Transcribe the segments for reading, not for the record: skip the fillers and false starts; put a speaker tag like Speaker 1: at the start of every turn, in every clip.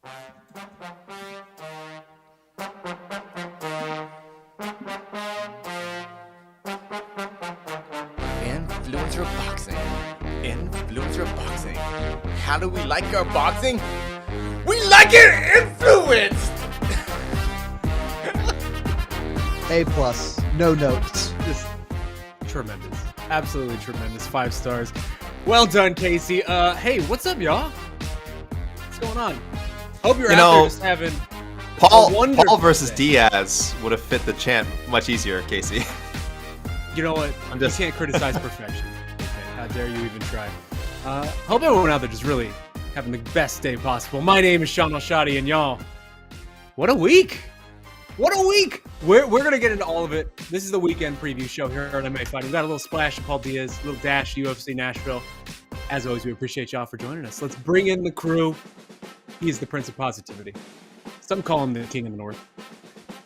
Speaker 1: Influencer boxing. Influencer boxing. How do we like our boxing? We like it influenced!
Speaker 2: A+, no notes.
Speaker 3: Just tremendous. Absolutely tremendous. 5 stars. Well done, Casey. Hey, what's up, y'all? What's going on? Hope you're out there just having
Speaker 4: Paul versus Diaz would have fit the chant much easier, Casey.
Speaker 3: You know what? You can't criticize perfection. Okay, how dare you even try? Hope everyone out there just really having the best day possible. My name is Sean Al-Shatti, and y'all, what a week! What a week! We're going to get into all of it. This is the weekend preview show here on MMA Fighting. We got a little splash of Paul Diaz, a little dash UFC Nashville. As always, we appreciate y'all for joining us. Let's bring in the crew. He is the Prince of Positivity. Some call him the King of the North.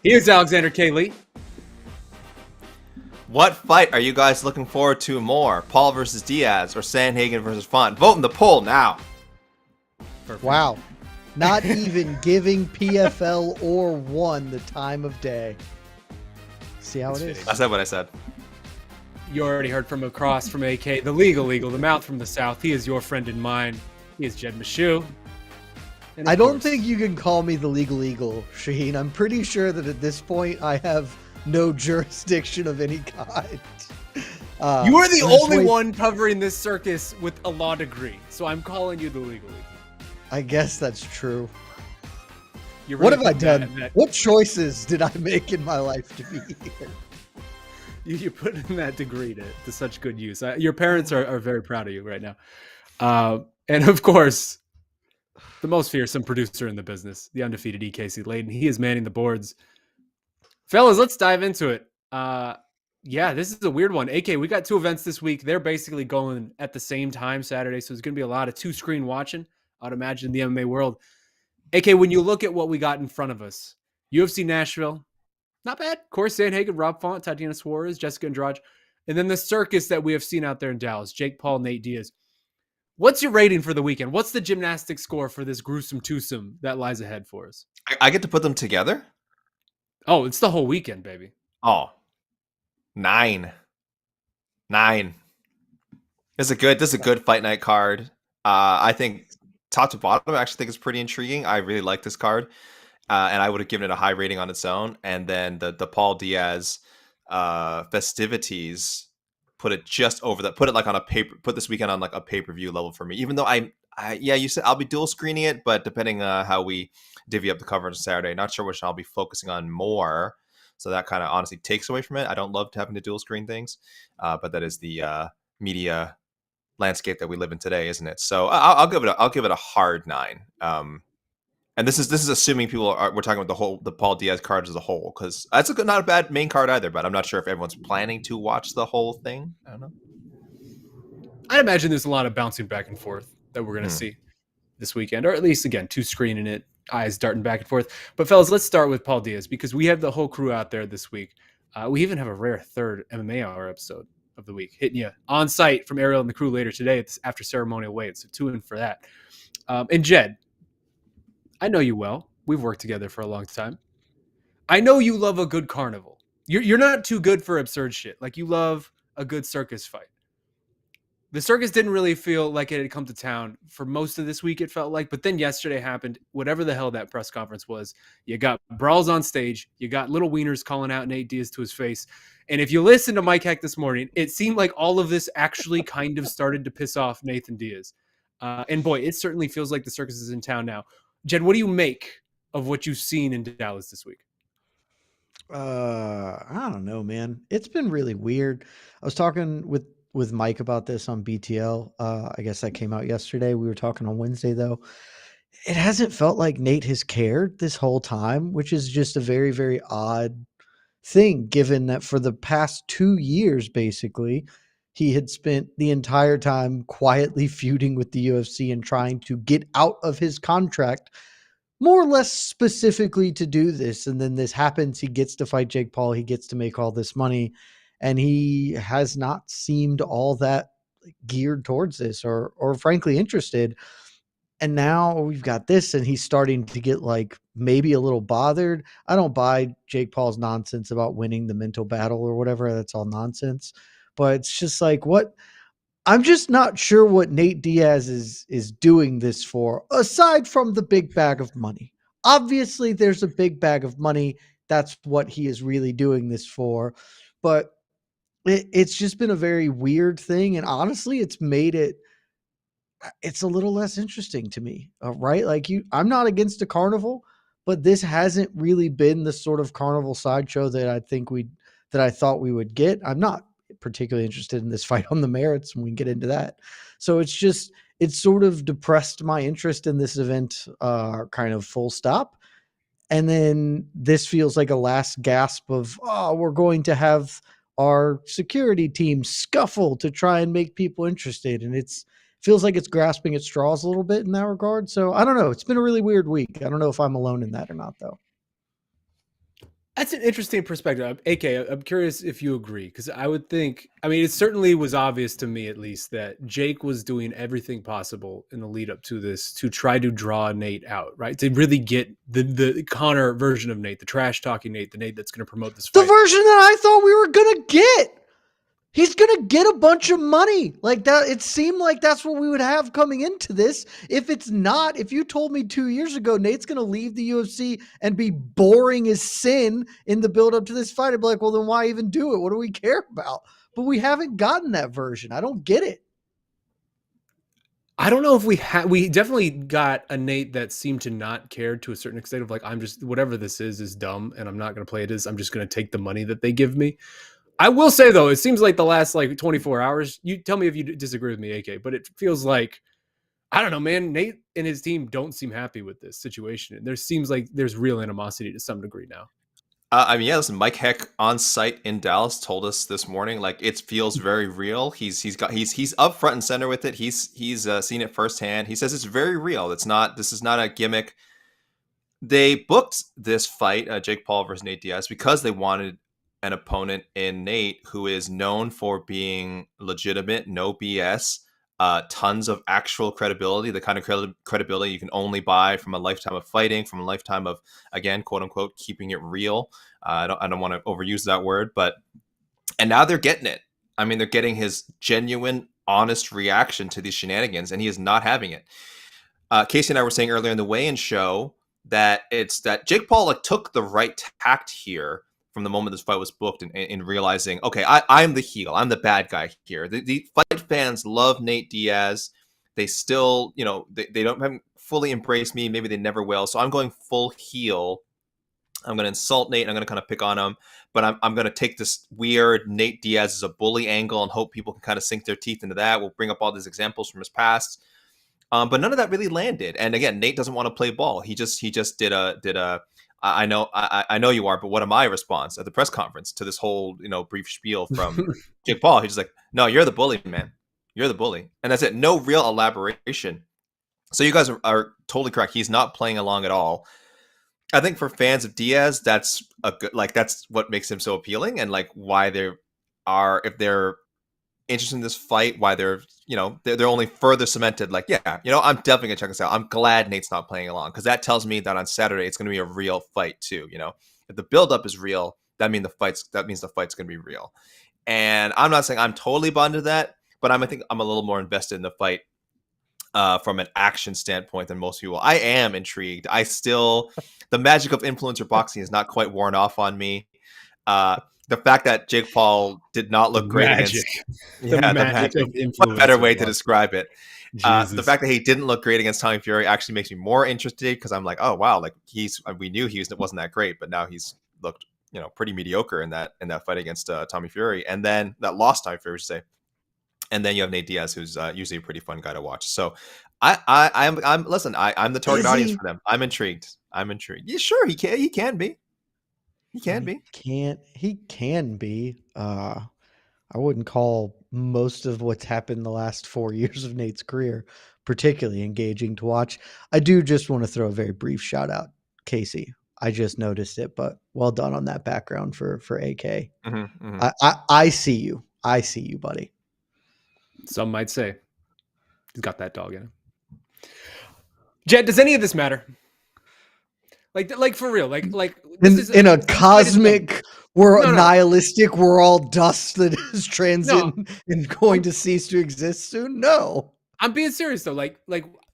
Speaker 3: Here's Alexander K. Lee.
Speaker 4: What fight are you guys looking forward to more? Paul versus Diaz or Sandhagen versus Font? Vote in the poll now.
Speaker 3: Perfect.
Speaker 2: Wow. Not even giving PFL or one the time of day. See how it is?
Speaker 4: I said what I said.
Speaker 3: You already heard from across from AK, the legal, the mouth from the south. He is your friend and mine. He is Jed Meshew.
Speaker 2: I don't think you can call me the legal eagle, Shaheen. I'm pretty sure that at this point I have no jurisdiction of any kind.
Speaker 3: You are the only one covering this circus with a law degree, so I'm calling you the legal eagle.
Speaker 2: I guess that's true.
Speaker 3: Really
Speaker 2: what have I done? What choices did I make in my life to be here?
Speaker 3: You put in that degree to such good use. Your parents are very proud of you right now. And of course, the most fearsome producer in the business, the undefeated EKC Leydon. He is manning the boards. Fellas, let's dive into it. Yeah, this is a weird one. AK, we got 2 events this week. They're basically going at the same time Saturday, so there's going to be a lot of 2-screen watching, I'd imagine, in the MMA world. AK, when you look at what we got in front of us, UFC Nashville, not bad. Corey Sandhagen, Rob Font, Tatiana Suarez, Jessica Andrade, and then the circus that we have seen out there in Dallas, Jake Paul, Nate Diaz. What's your rating for the weekend? What's the gymnastic score for this gruesome twosome that lies ahead for us?
Speaker 4: I get to put them together?
Speaker 3: Oh, it's the whole weekend, baby.
Speaker 4: Oh, 9. This is a good fight night card. I think top to bottom, I actually think it's pretty intriguing. I really like this card. And I would have given it a high rating on its own. And then the Paul Diaz festivities put it just over that. Put it like on a paper. Put this weekend on like a pay-per-view level for me. Even though you said I'll be dual screening it, but depending how we divvy up the coverage on Saturday, not sure which I'll be focusing on more. So that kind of honestly takes away from it. I don't love having to dual screen things, but that is the media landscape that we live in today, isn't it? So I'll give it a hard 9. And this is assuming we're talking about the Paul Diaz cards as a whole, because that's not a bad main card either. But I'm not sure if everyone's planning to watch the whole thing. I don't know.
Speaker 3: I imagine there's a lot of bouncing back and forth that we're going to see this weekend, or at least again 2-screening it, eyes darting back and forth. But fellas, let's start with Paul Diaz because we have the whole crew out there this week. We even have a rare third MMA Hour episode of the week hitting you on site from Ariel and the crew later today after ceremonial weight. So tune in for that. And Jed, I know you well. We've worked together for a long time. I know you love a good carnival. You're not too good for absurd shit. Like you love a good circus fight. The circus didn't really feel like it had come to town for most of this week, it felt like. But then yesterday happened, whatever the hell that press conference was. You got brawls on stage. You got little wieners calling out Nate Diaz to his face. And if you listen to Mike Heck this morning, it seemed like all of this actually kind of started to piss off Nathan Diaz. And boy, it certainly feels like the circus is in town now. Jed, what do you make of what you've seen in Dallas this week?
Speaker 2: I don't know, man. It's been really weird. I was talking with Mike about this on BTL. I guess that came out yesterday. We were talking on Wednesday, though. It hasn't felt like Nate has cared this whole time, which is just a very, very odd thing, given that for the past 2 years, basically, he had spent the entire time quietly feuding with the UFC and trying to get out of his contract, more or less specifically to do this. And then this happens. He gets to fight Jake Paul. He gets to make all this money. And he has not seemed all that geared towards this or frankly interested. And now we've got this, and he's starting to get like maybe a little bothered. I don't buy Jake Paul's nonsense about winning the mental battle or whatever. That's all nonsense. But it's just like, what? I'm just not sure what Nate Diaz is doing this for, aside from the big bag of money. Obviously, there's a big bag of money. That's what he is really doing this for. But it's just been a very weird thing. And honestly, it's a little less interesting to me, right? Like I'm not against a carnival, but this hasn't really been the sort of carnival sideshow that I thought we would get. I'm not particularly interested in this fight on the merits, and we can get into that. So it's sort of depressed my interest in this event, kind of full stop. And then this feels like a last gasp of, oh, we're going to have our security team scuffle to try and make people interested. And feels like it's grasping at straws a little bit in that regard. So I don't know. It's been a really weird week. I don't know if I'm alone in that or not, though.
Speaker 3: That's an interesting perspective. AK, I'm curious if you agree, because I would think, I mean, it certainly was obvious to me, at least, that Jake was doing everything possible in the lead up to this to try to draw Nate out, right? To really get the Connor version of Nate, the trash talking Nate, the Nate that's going to promote this fight.
Speaker 2: The version that I thought we were going to get. He's going to get a bunch of money like that. It seemed like that's what we would have coming into this. If it's not, if you told me 2 years ago, Nate's going to leave the UFC and be boring as sin in the build up to this fight, I'd be like, well, then why even do it? What do we care about? But we haven't gotten that version. I don't get it.
Speaker 3: I don't know if we definitely got a Nate that seemed to not care to a certain extent of like, I'm just, whatever this is dumb and I'm not going to play it as, I'm just going to take the money that they give me. I will say, though, it seems like the last 24 hours, you tell me if you disagree with me, AK, but it feels like, I don't know, man, Nate and his team don't seem happy with this situation. There seems like there's real animosity to some degree now.
Speaker 4: Listen, Mike Heck on site in Dallas told us this morning, like, it feels very real. He's up front and center with it. He's seen it firsthand. He says it's very real. This is not a gimmick. They booked this fight, Jake Paul versus Nate Diaz, because they wanted an opponent in Nate who is known for being legitimate, no BS, tons of actual credibility, the kind of credibility you can only buy from a lifetime of fighting, from a lifetime of, again, quote unquote, keeping it real. I don't want to overuse that word, and now they're getting it. I mean, they're getting his genuine, honest reaction to these shenanigans, and he is not having it. Casey and I were saying earlier in the weigh-in show that Jake Paul took the right tact here from the moment this fight was booked, in realizing, okay, I'm the heel. I'm the bad guy here. The fight fans love Nate Diaz. They still, they haven't fully embraced me. Maybe they never will. So I'm going full heel. I'm going to insult Nate. And I'm going to kind of pick on him. But I'm going to take this weird Nate Diaz as a bully angle and hope people can kind of sink their teeth into that. We'll bring up all these examples from his past. But none of that really landed. And again, Nate doesn't want to play ball. He just did a I know you are, but what am I response at the press conference to this whole, brief spiel from Jake Paul? He's just like, no, you're the bully, man. You're the bully. And that's it. No real elaboration. So you guys are totally correct. He's not playing along at all. I think for fans of Diaz, that's a good, that's what makes him so appealing, and why if they're interested in this fight, why they're only further cemented. I'm definitely gonna check this out. I'm glad Nate's not playing along, because that tells me that on Saturday it's gonna be a real fight too. If the buildup is real, that means the fight's gonna be real. And I'm not saying I'm totally bonded to that, but I think I'm a little more invested in the fight from an action standpoint than most people. I am intrigued. The magic of influencer boxing is not quite worn off on me. The fact that Jake Paul did not look great against
Speaker 3: the magic of influence.
Speaker 4: What better way to describe it? The fact that he didn't look great against Tommy Fury actually makes me more interested, because I'm like, oh wow, we knew wasn't that great, but now he's looked pretty mediocre in that fight against Tommy Fury, and then that lost Tommy Fury, say. And then you have Nate Diaz, who's usually a pretty fun guy to watch. So I'm the target audience for them. I'm intrigued. Yeah, sure, he can be. He can be.
Speaker 2: I wouldn't call most of what's happened the last 4 years of Nate's career particularly engaging to watch. I do just want to throw a very brief shout out, Casey. I just noticed it, but well done on that background for AK.
Speaker 4: Mm-hmm.
Speaker 2: I see you. I see you, buddy.
Speaker 3: Some might say he's got that dog in him. Jet, does any of this matter? Like for real, like this
Speaker 2: in a
Speaker 3: this fight is dumb.
Speaker 2: cosmic, we're
Speaker 3: No.
Speaker 2: nihilistic, we're all dust that is transient
Speaker 3: No.
Speaker 2: and going to cease to exist soon. No,
Speaker 3: I'm being serious though. Like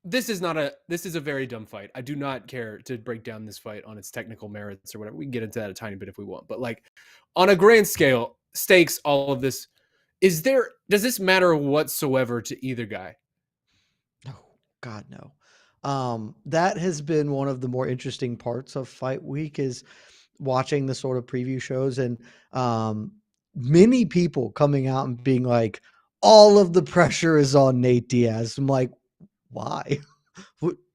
Speaker 3: this is a very dumb fight. I do not care to break down this fight on its technical merits or whatever. We can get into that a tiny bit if we want. But like on a grand scale, stakes, all of this, does this matter whatsoever to either guy?
Speaker 2: no, God, no. That has been one of the more interesting parts of Fight Week is watching the sort of preview shows and many people coming out and being like, all of the pressure is on Nate Diaz. I'm like, why?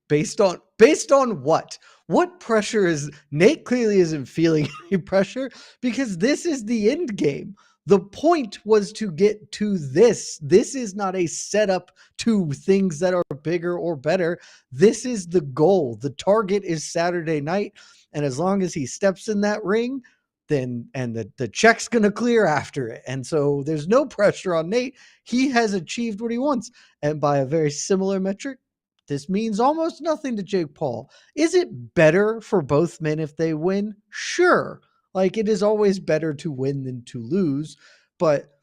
Speaker 2: Based on what? What pressure is Nate clearly isn't feeling any pressure because this is the end game. The point was to get to this. This is not a setup to things that are bigger or better. This is the goal. The target is Saturday night. And as long as he steps in that ring, then the check's going to clear after it. And so there's no pressure on Nate. He has achieved what he wants. And by a very similar metric, this means almost nothing to Jake Paul. Is it better for both men if they win? Sure. Like, it is always better to win than to lose, but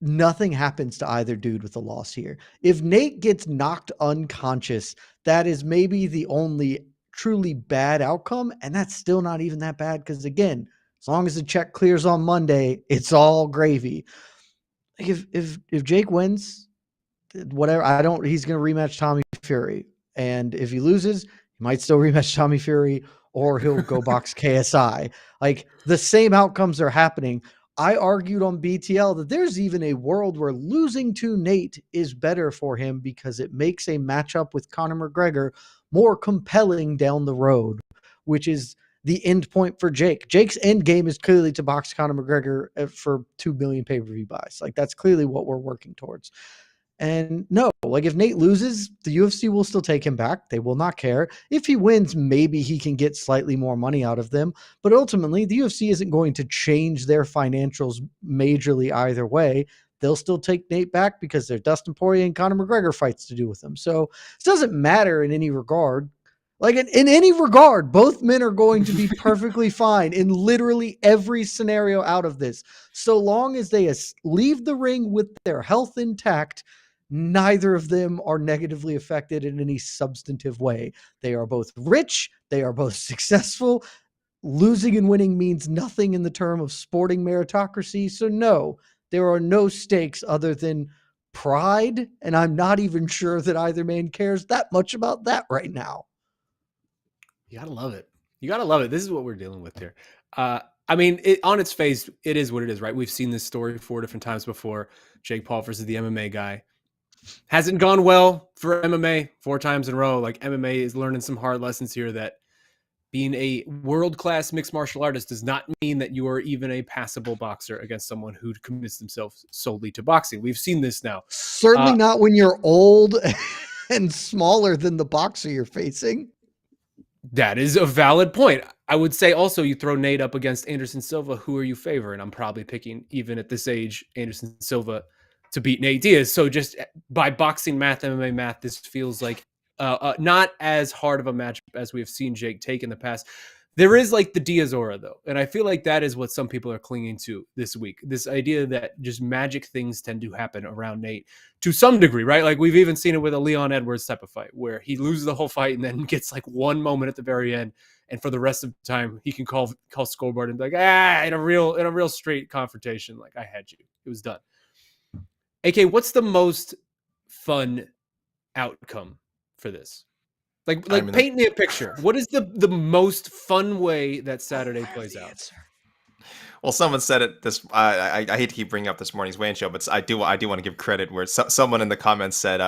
Speaker 2: nothing happens to either dude with a loss here. If Nate gets knocked unconscious, that is maybe the only truly bad outcome, and that's still not even that bad because, again, as long as the check clears on Monday, it's all gravy. If Jake wins, whatever, he's going to rematch Tommy Fury, and if he loses, he might still rematch Tommy Fury, or he'll go box KSI. Like, the same outcomes are happening. I argued on BTL that there's even a world where losing to Nate is better for him because it makes a matchup with Conor McGregor more compelling down the road, which is the end point for Jake. Jake's end game is clearly to box Conor McGregor for 2 million pay-per-view buys. Like, that's clearly what we're working towards. And no, like, if Nate loses, the UFC will still take him back. They will not care. If he wins, maybe he can get slightly more money out of them. But ultimately, the UFC isn't going to change their financials majorly either way. They'll still take Nate back because there's Dustin Poirier and Conor McGregor fights to do with them. So it doesn't matter in any regard. Like, in any regard, both men are going to be perfectly fine in literally every scenario out of this. So long as they leave the ring with their health intact, neither of them are negatively affected in any substantive way. They are both rich. They are both successful. Losing and winning means nothing in the term of sporting meritocracy. So no, there are no stakes other than pride. And I'm not even sure that either man cares that much about that right now.
Speaker 3: You gotta love it. You gotta love it. This is what we're dealing with here. I mean, on its face, it is what it is, right? We've seen this story 4 different times before. Jake Paul versus the MMA guy. Hasn't gone well for MMA 4 times in a row. Like, MMA is learning some hard lessons here that being a world-class mixed martial artist does not mean that you are even a passable boxer against someone who commits themselves solely to boxing. We've seen this now.
Speaker 2: Certainly not when you're old and smaller than the boxer you're facing.
Speaker 3: That is a valid point. I would say also you throw Nate up against Anderson Silva. Who are you favoring? I'm probably picking, even at this age, Anderson Silva to beat Nate Diaz. So just by boxing math, MMA math, this feels like not as hard of a matchup as we have seen Jake take in the past. There is like the Diaz aura, though. And I feel like that is what some people are clinging to this week. This idea that just magic things tend to happen around Nate to some degree, right? Like, we've even seen it with a Leon Edwards type of fight where he loses the whole fight and then gets like one moment at the very end. And for the rest of the time, he can call scoreboard and be like, in a real straight confrontation. Like, I had you. It was done. AK, what's the most fun outcome for this? Like, paint me a picture. What is the most fun way that Saturday plays out?
Speaker 4: Well, someone said it. I hate to keep bringing up this morning's weigh-in show, but I do want to give credit where someone in the comments said,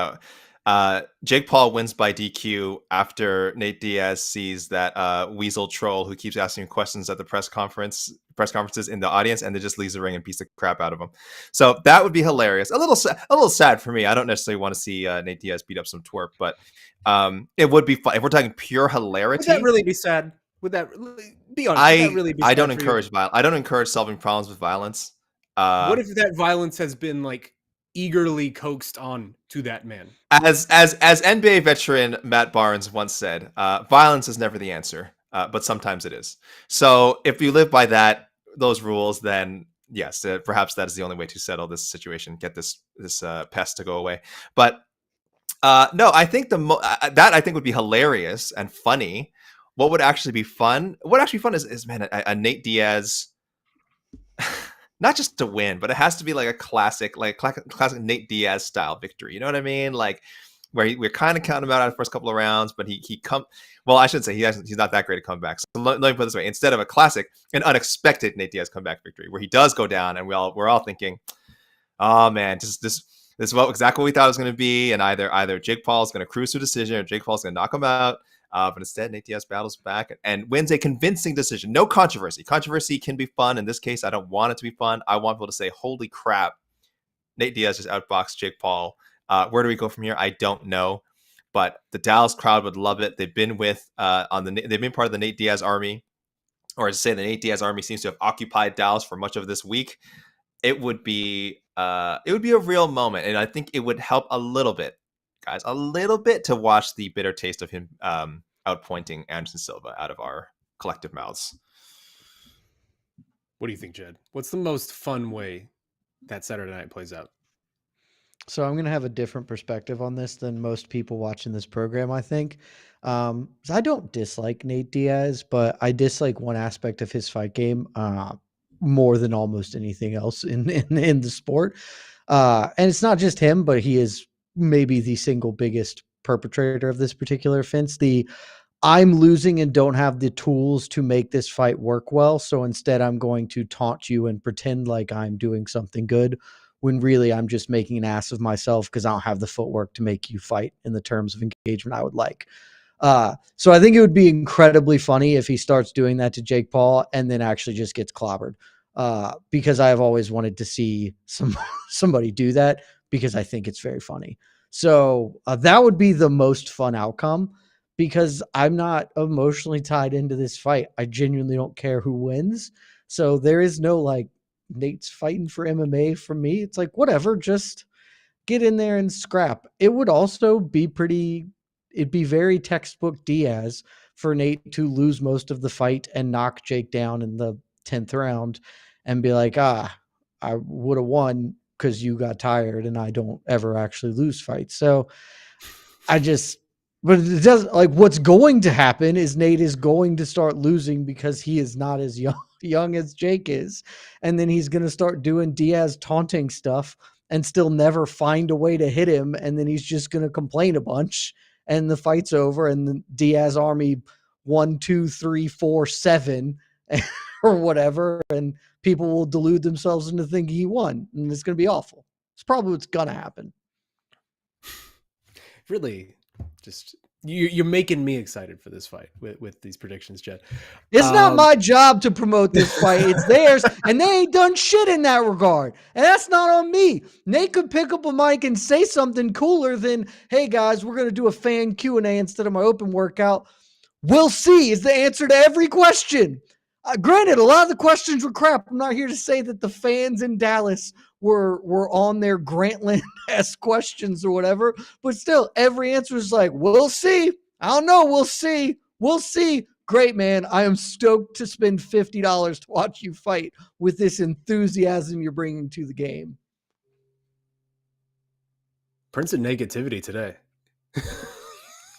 Speaker 4: Jake Paul wins by DQ after Nate Diaz sees that weasel troll who keeps asking questions at the press conferences in the audience, and then just leaves the ring and beats the crap out of him. So that would be hilarious. A little sad for me. I don't necessarily want to see Nate Diaz beat up some twerp, but it would be fun if we're talking pure hilarity.
Speaker 3: Would that really be sad? Would that be honest?
Speaker 4: I
Speaker 3: would that really be
Speaker 4: I
Speaker 3: sad
Speaker 4: don't
Speaker 3: for
Speaker 4: encourage violence. I don't encourage solving problems with violence.
Speaker 3: what if that violence has been like eagerly coaxed on to that man.
Speaker 4: As NBA veteran Matt Barnes once said, violence is never the answer, but sometimes it is. So if you live by those rules, then yes, perhaps that is the only way to settle this situation, get this pest to go away. But no, I think that I think would be hilarious and funny. What would actually be fun? What actually fun is man, a Nate Diaz. Not just to win, but it has to be like a classic Nate Diaz style victory. You know what I mean? Like where we're kind of counting him out the first couple of rounds, but well, I shouldn't say he's not that great at comebacks. So let me put it this way: instead of a classic, an unexpected Nate Diaz comeback victory, where he does go down, and we're all thinking, oh man, this is exactly what we thought it was going to be, and either Jake Paul is going to cruise to a decision, or Jake Paul's going to knock him out. But instead, Nate Diaz battles back and wins a convincing decision. No controversy. Controversy can be fun. In this case, I don't want it to be fun. I want people to say, holy crap, Nate Diaz just outboxed Jake Paul. Where do we go from here? I don't know. But the Dallas crowd would love it. They've been they've been part of the Nate Diaz army. Or to say the Nate Diaz army seems to have occupied Dallas for much of this week. It would be a real moment. And I think it would help a little bit, guys, to watch the bitter taste of him outpointing Anderson Silva out of our collective mouths.
Speaker 3: What do you think, Jed? What's the most fun way that Saturday night plays out?
Speaker 2: So I'm going to have a different perspective on this than most people watching this program, I think. I don't dislike Nate Diaz, but I dislike one aspect of his fight game more than almost anything else in the sport. And it's not just him, but he is maybe the single biggest perpetrator of this particular offense. I'm losing and don't have the tools to make this fight work well. So instead I'm going to taunt you and pretend like I'm doing something good when really I'm just making an ass of myself because I don't have the footwork to make you fight in the terms of engagement I would like. So I think it would be incredibly funny if he starts doing that to Jake Paul and then actually just gets clobbered. Because I have always wanted to see somebody do that because I think it's very funny. So that would be the most fun outcome because I'm not emotionally tied into this fight. I genuinely don't care who wins. So there is no like Nate's fighting for MMA for me. It's like, whatever, just get in there and scrap. It would also be it'd be very textbook Diaz for Nate to lose most of the fight and knock Jake down in the 10th round and be like, I would have won because you got tired and I don't ever actually lose fights. So but it doesn't, like, what's going to happen is Nate is going to start losing because he is not as young as Jake is. And then he's going to start doing Diaz taunting stuff and still never find a way to hit him. And then he's just going to complain a bunch and the fight's over and the Diaz army 1, 2, 3, 4, 7 or whatever. And people will delude themselves into thinking he won. And it's going to be awful. It's probably what's going to happen.
Speaker 3: Really, just you're making me excited for this fight with these predictions, Jed.
Speaker 2: It's not my job to promote this fight. It's theirs, and they ain't done shit in that regard. And that's not on me. Nate could pick up a mic and say something cooler than, hey, guys, we're going to do a fan Q&A instead of my open workout. We'll see is the answer to every question. Granted, a lot of the questions were crap. I'm not here to say that the fans in Dallas were on their Grantland-esque questions or whatever, but still, every answer is like, we'll see. I don't know. We'll see. We'll see. Great, man. I am stoked to spend $50 to watch you fight with this enthusiasm you're bringing to the game.
Speaker 3: Prince of negativity today.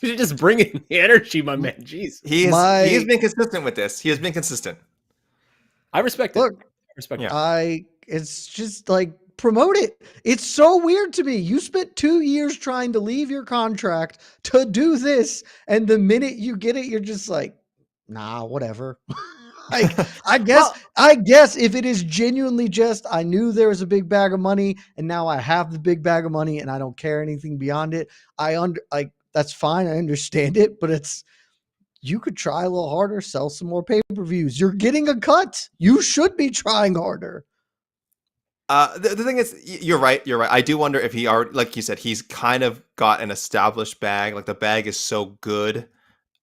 Speaker 3: You're just bringing the energy, my man. Jeez.
Speaker 4: He has been consistent with this. He has been consistent.
Speaker 3: I respect it.
Speaker 2: Look, it's just like, promote it. It's so weird to me. You spent 2 years trying to leave your contract to do this. And the minute you get it, you're just like, nah, whatever. I guess if it is genuinely just, I knew there was a big bag of money and now I have the big bag of money and I don't care anything beyond it. That's fine. I understand it, but you could try a little harder, sell some more pay-per-views. You're getting a cut. You should be trying harder.
Speaker 4: The thing is, you're right. I do wonder if he already, like you said, he's kind of got an established bag. Like the bag is so good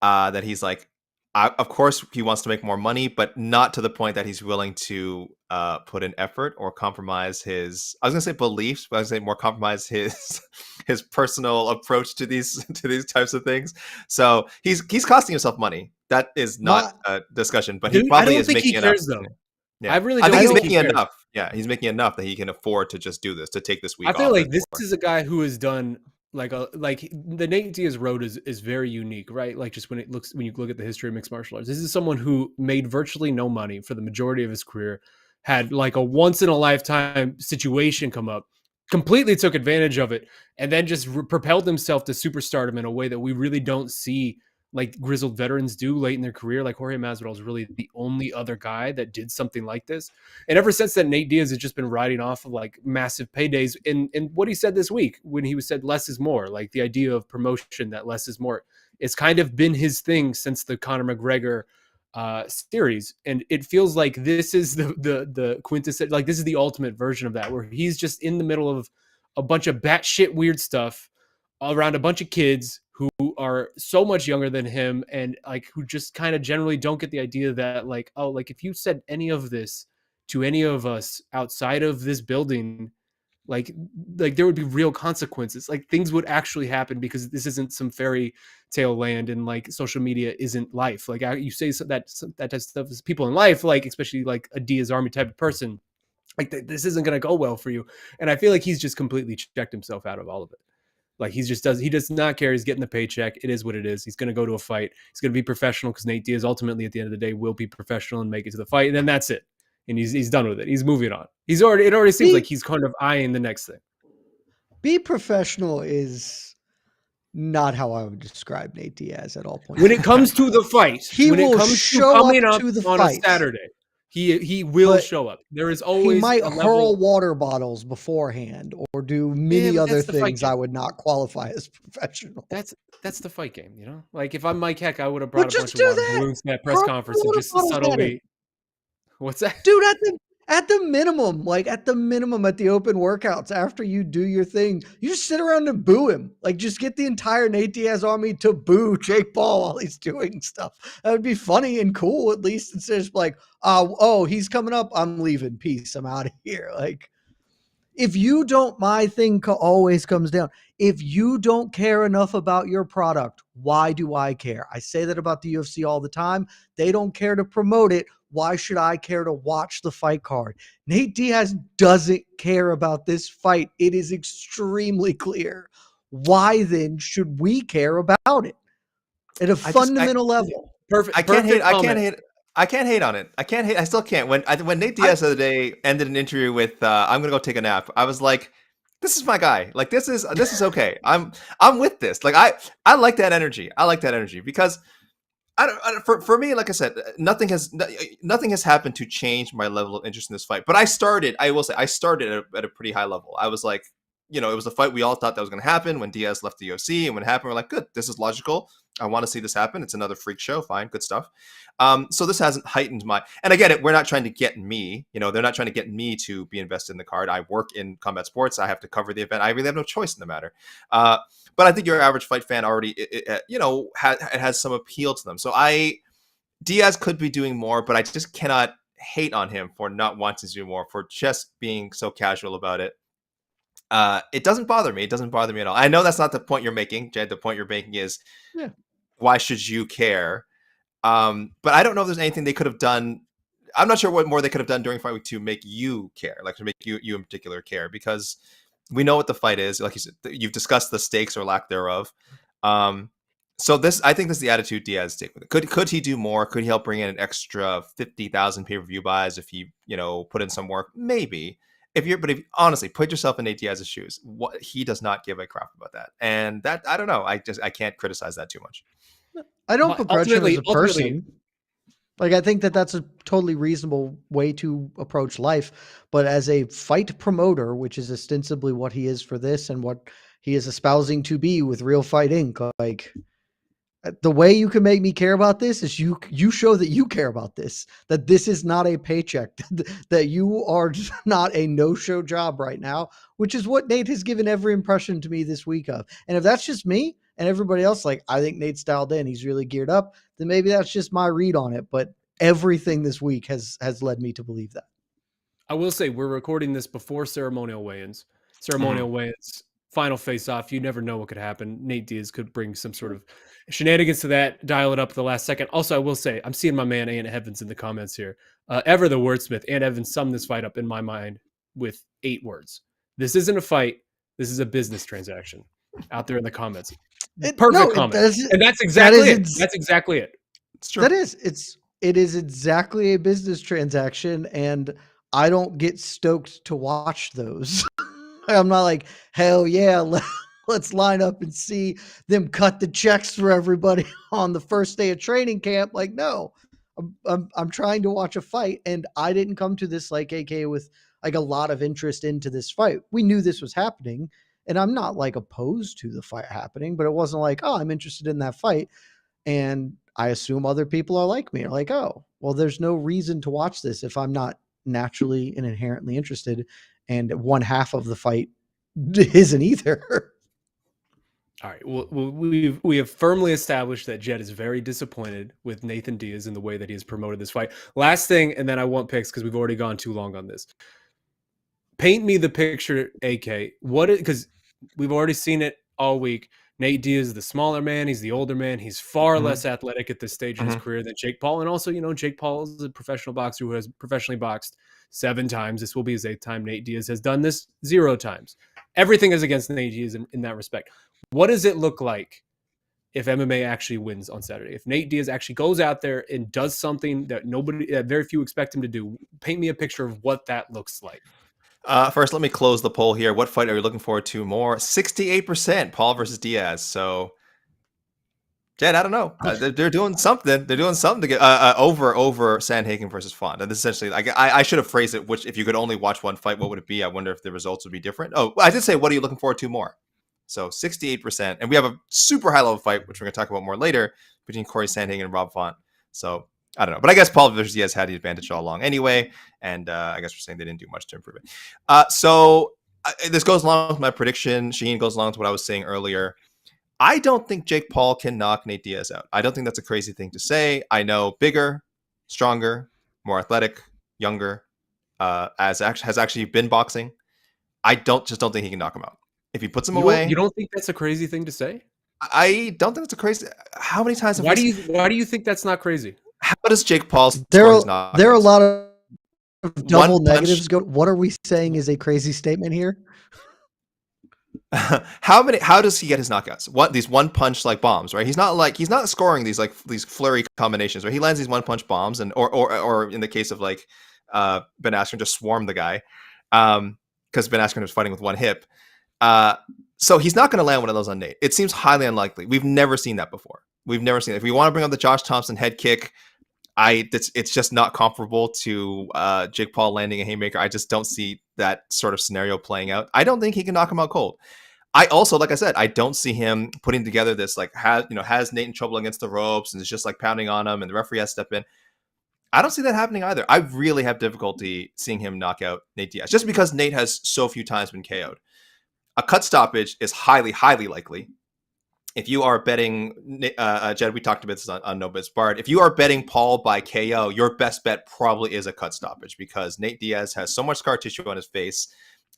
Speaker 4: that he's like, Of course, he wants to make more money, but not to the point that he's willing to put in effort or compromise his. I was going to say beliefs, but I was going to say more compromise his his personal approach to these types of things. So he's costing himself money. That is not a discussion, but he
Speaker 3: Dude, I
Speaker 4: probably
Speaker 3: don't
Speaker 4: is
Speaker 3: think
Speaker 4: making
Speaker 3: he
Speaker 4: enough.
Speaker 3: cares though.
Speaker 4: Yeah,
Speaker 3: I really
Speaker 4: I
Speaker 3: don't
Speaker 4: think he's
Speaker 3: think
Speaker 4: making
Speaker 3: he cares.
Speaker 4: enough. Yeah, he's making enough that he can afford to just do this, to take this week
Speaker 3: I
Speaker 4: off.
Speaker 3: feel like this is a guy who has done like the Nate Diaz road is very unique, right? Like just when you look at the history of mixed martial arts, this is someone who made virtually no money for the majority of his career, had like a once in a lifetime situation come up, completely took advantage of it, and then just propelled himself to superstardom in a way that we really don't see like grizzled veterans do late in their career. Like Jorge Masvidal is really the only other guy that did something like this. And ever since then, Nate Diaz has just been riding off of like massive paydays. And what he said this week when he said less is more, like the idea of promotion, that less is more, it's kind of been his thing since the Conor McGregor series. And it feels like this is the quintessence, like this is the ultimate version of that, where he's just in the middle of a bunch of batshit weird stuff around a bunch of kids who are so much younger than him, and like who just kind of generally don't get the idea that like, oh, like if you said any of this to any of us outside of this building, like there would be real consequences. Like things would actually happen, because this isn't some fairy tale land, and like social media isn't life. Like you say that type of stuff is people in life, like especially like a Diaz Army type of person, like this isn't going to go well for you. And I feel like he's just completely checked himself out of all of it. Like he does not care. He's getting the paycheck. It is what it is. He's going to go to a fight. He's going to be professional, because Nate Diaz ultimately at the end of the day will be professional and make it to the fight. And then that's it. And he's done with it. He's moving on. It already seems like he's kind of eyeing the next thing.
Speaker 2: Be professional is not how I would describe Nate Diaz at all points.
Speaker 3: When it comes to the fight,
Speaker 2: he
Speaker 3: when
Speaker 2: will
Speaker 3: it comes
Speaker 2: show
Speaker 3: to coming
Speaker 2: up
Speaker 3: up
Speaker 2: to the
Speaker 3: on
Speaker 2: fight.
Speaker 3: a Saturday, he will show up. There is always
Speaker 2: he might
Speaker 3: a
Speaker 2: hurl
Speaker 3: level.
Speaker 2: water bottles beforehand or do many other
Speaker 3: that's the fight
Speaker 2: things I
Speaker 3: game.
Speaker 2: would not qualify as professional.
Speaker 3: That's the fight game, you know? Like if I'm Mike Heck, I would have brought a bunch
Speaker 2: just
Speaker 3: of
Speaker 2: do
Speaker 3: water
Speaker 2: that.
Speaker 3: balloons to that press
Speaker 2: Hurl
Speaker 3: conference and
Speaker 2: water
Speaker 3: just
Speaker 2: bottles at him.
Speaker 3: subtly. What's that?
Speaker 2: Dude, at the minimum, at the open workouts, after you do your thing, you just sit around and boo him. Like, just get the entire Nate Diaz army to boo Jake Paul while he's doing stuff. That would be funny and cool, at least, instead of just like, oh, he's coming up, I'm leaving, peace, I'm out of here. Like, if you don't, my thing always comes down. If you don't care enough about your product, why do I care? I say that about the UFC all the time. They don't care to promote it. Why should I care to watch the fight card? Nate Diaz doesn't care about this fight. It is extremely clear. Why then should we care about it at a fundamental level?
Speaker 3: Perfect.
Speaker 4: I can't hate on it. I still can't. When Nate Diaz the other day ended an interview with "I'm gonna go take a nap," I was like, "This is my guy. Like this is okay. I'm with this. Like I like that energy. I like that energy because for me, like I said, nothing has happened to change my level of interest in this fight. But I started at a pretty high level. I was like, it was the fight we all thought that was going to happen when Diaz left the UFC, and when it happened, we're like, good, this is logical. I want to see this happen. It's another freak show. Fine, good stuff. So this hasn't heightened and I get it. We're not trying to get me, they're not trying to get me to be invested in the card. I work in combat sports. I have to cover the event. I really have no choice in the matter. But I think your average fight fan already, it has some appeal to them. So Diaz could be doing more, but I just cannot hate on him for not wanting to do more, for just being so casual about it. It doesn't bother me. It doesn't bother me at all. I know that's not the point you're making, Jed. The point you're making is, why should you care? But I don't know if there's anything they could have done. I'm not sure what more they could have done during fight week to make you care, like to make you in particular care, because we know what the fight is. Like you said, you've discussed the stakes or lack thereof. So I think this is the attitude Diaz take with it. Could he do more? Could he help bring in an extra 50,000 pay-per-view buys if he, put in some work? Maybe. If honestly put yourself in Nate Diaz's shoes, he does not give a crap about that. And that, I don't know. I can't criticize that too much.
Speaker 2: I don't begrudge him as a person. Like, I think that's a totally reasonable way to approach life. But as a fight promoter, which is ostensibly what he is for this and what he is espousing to be with Real Fight Inc., like, the way you can make me care about this is you show that you care about this, that this is not a paycheck, that you are not a no-show job right now, which is what Nate has given every impression to me this week of. And if that's just me, and everybody else like, I think Nate's dialed in. He's really geared up. Then maybe that's just my read on it. But everything this week has led me to believe that.
Speaker 3: I will say we're recording this before ceremonial weigh-ins. Ceremonial weigh-ins, final face-off. You never know what could happen. Nate Diaz could bring some sort of shenanigans to that, dial it up at the last second. Also, I will say, I'm seeing my man Ant Evans in the comments here. Ever the wordsmith, Ant Evans summed this fight up in my mind with 8 words. This isn't a fight. This is a business transaction. Out there in the comments. Perfect comment. And that's exactly it. That's exactly it.
Speaker 4: It's true.
Speaker 2: It is exactly a business transaction, and I don't get stoked to watch those. I'm not like, hell yeah, let's line up and see them cut the checks for everybody on the first day of training camp. Like, no, I'm trying to watch a fight, and I didn't come to this like AK with like a lot of interest into this fight. We knew this was happening, and I'm not like opposed to the fight happening, but it wasn't like, oh, I'm interested in that fight. And I assume other people are like me, are like, oh, well, there's no reason to watch this if I'm not naturally and inherently interested. And one half of the fight isn't either.
Speaker 3: All right. Well, we have firmly established that Jed is very disappointed with Nathan Diaz in the way that he has promoted this fight. Last thing, and then I want picks because we've already gone too long on this. Paint me the picture, AK. Because we've already seen it all week. Nate Diaz is the smaller man. He's the older man. He's far less athletic at this stage in his career than Jake Paul. And also, Jake Paul is a professional boxer who has professionally boxed 7 times. This will be his 8th time. Nate Diaz has done this 0 times. Everything is against Nate Diaz in that respect. What does it look like if MMA actually wins on Saturday? If Nate Diaz actually goes out there and does something that very few expect him to do, paint me a picture of what that looks like.
Speaker 4: First, let me close the poll here. What fight are you looking forward to more? 68% Paul versus Diaz. So, Jed, I don't know. They're doing something. They're doing something to get over Sandhagen versus Font. And this essentially, I should have phrased it. Which, if you could only watch one fight, what would it be? I wonder if the results would be different. Oh, I did say, what are you looking forward to more? So 68%, and we have a super high level fight, which we're going to talk about more later, between Corey Sandhagen and Rob Font. So I don't know, but I guess Paul versus Diaz had the advantage all along anyway, and I guess we're saying they didn't do much to improve it. So this goes along with my prediction. Shaheen goes along with what I was saying earlier. I don't think Jake Paul can knock Nate Diaz out. I don't think that's a crazy thing to say. I know bigger, stronger, more athletic, younger, has actually been boxing. I don't think he can knock him out. If he puts him away,
Speaker 3: you don't think that's a crazy thing to say?
Speaker 4: I don't think it's a crazy. How many times?
Speaker 3: Why do you think that's not crazy?
Speaker 4: How does Jake Paul?
Speaker 2: There are a lot of double negatives. What are we saying is a crazy statement here?
Speaker 4: How does he get his knockouts? These one punch like bombs, right? He's not scoring these flurry combinations, right? He lands these one punch bombs, and or in the case of like Ben Askren, just swarm the guy because Ben Askren was fighting with one hip. So he's not going to land one of those on Nate. It seems highly unlikely. We've never seen that before. We've never seen it. If we want to bring up the Josh Thompson head kick, it's just not comparable to Jake Paul landing a haymaker. I just don't see that sort of scenario playing out. I don't think he can knock him out cold. I also, like I said, I don't see him putting together this has Nate in trouble against the ropes and is just like pounding on him and the referee has to step in. I don't see that happening either. I really have difficulty seeing him knock out Nate Diaz just because Nate has so few times been KO'd. A cut stoppage is highly, highly likely. If you are betting, Jed, we talked about this on No Bets Barred. If you are betting Paul by KO, your best bet probably is a cut stoppage because Nate Diaz has so much scar tissue on his face.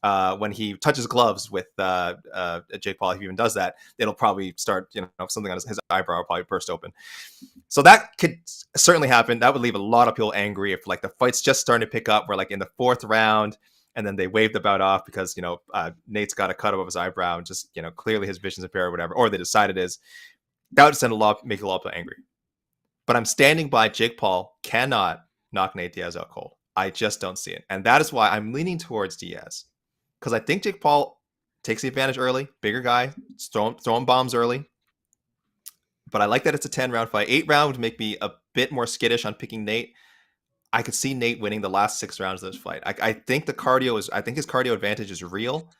Speaker 4: When he touches gloves with Jake Paul, if he even does that, it'll probably start, something on his eyebrow will probably burst open. So that could certainly happen. That would leave a lot of people angry if like the fight's just starting to pick up. We're like in the 4th round. And then they wave the bout off because, Nate's got a cut above his eyebrow and just, clearly his vision's impaired or whatever, or they decide it is. That would make a lot of people angry. But I'm standing by Jake Paul cannot knock Nate Diaz out cold. I just don't see it. And that is why I'm leaning towards Diaz. Because I think Jake Paul takes the advantage early, bigger guy, throwing bombs early. But I like that it's a 10-round fight. 8 round would make me a bit more skittish on picking Nate. I could see Nate winning the last 6 rounds of this fight. I think his cardio advantage is real.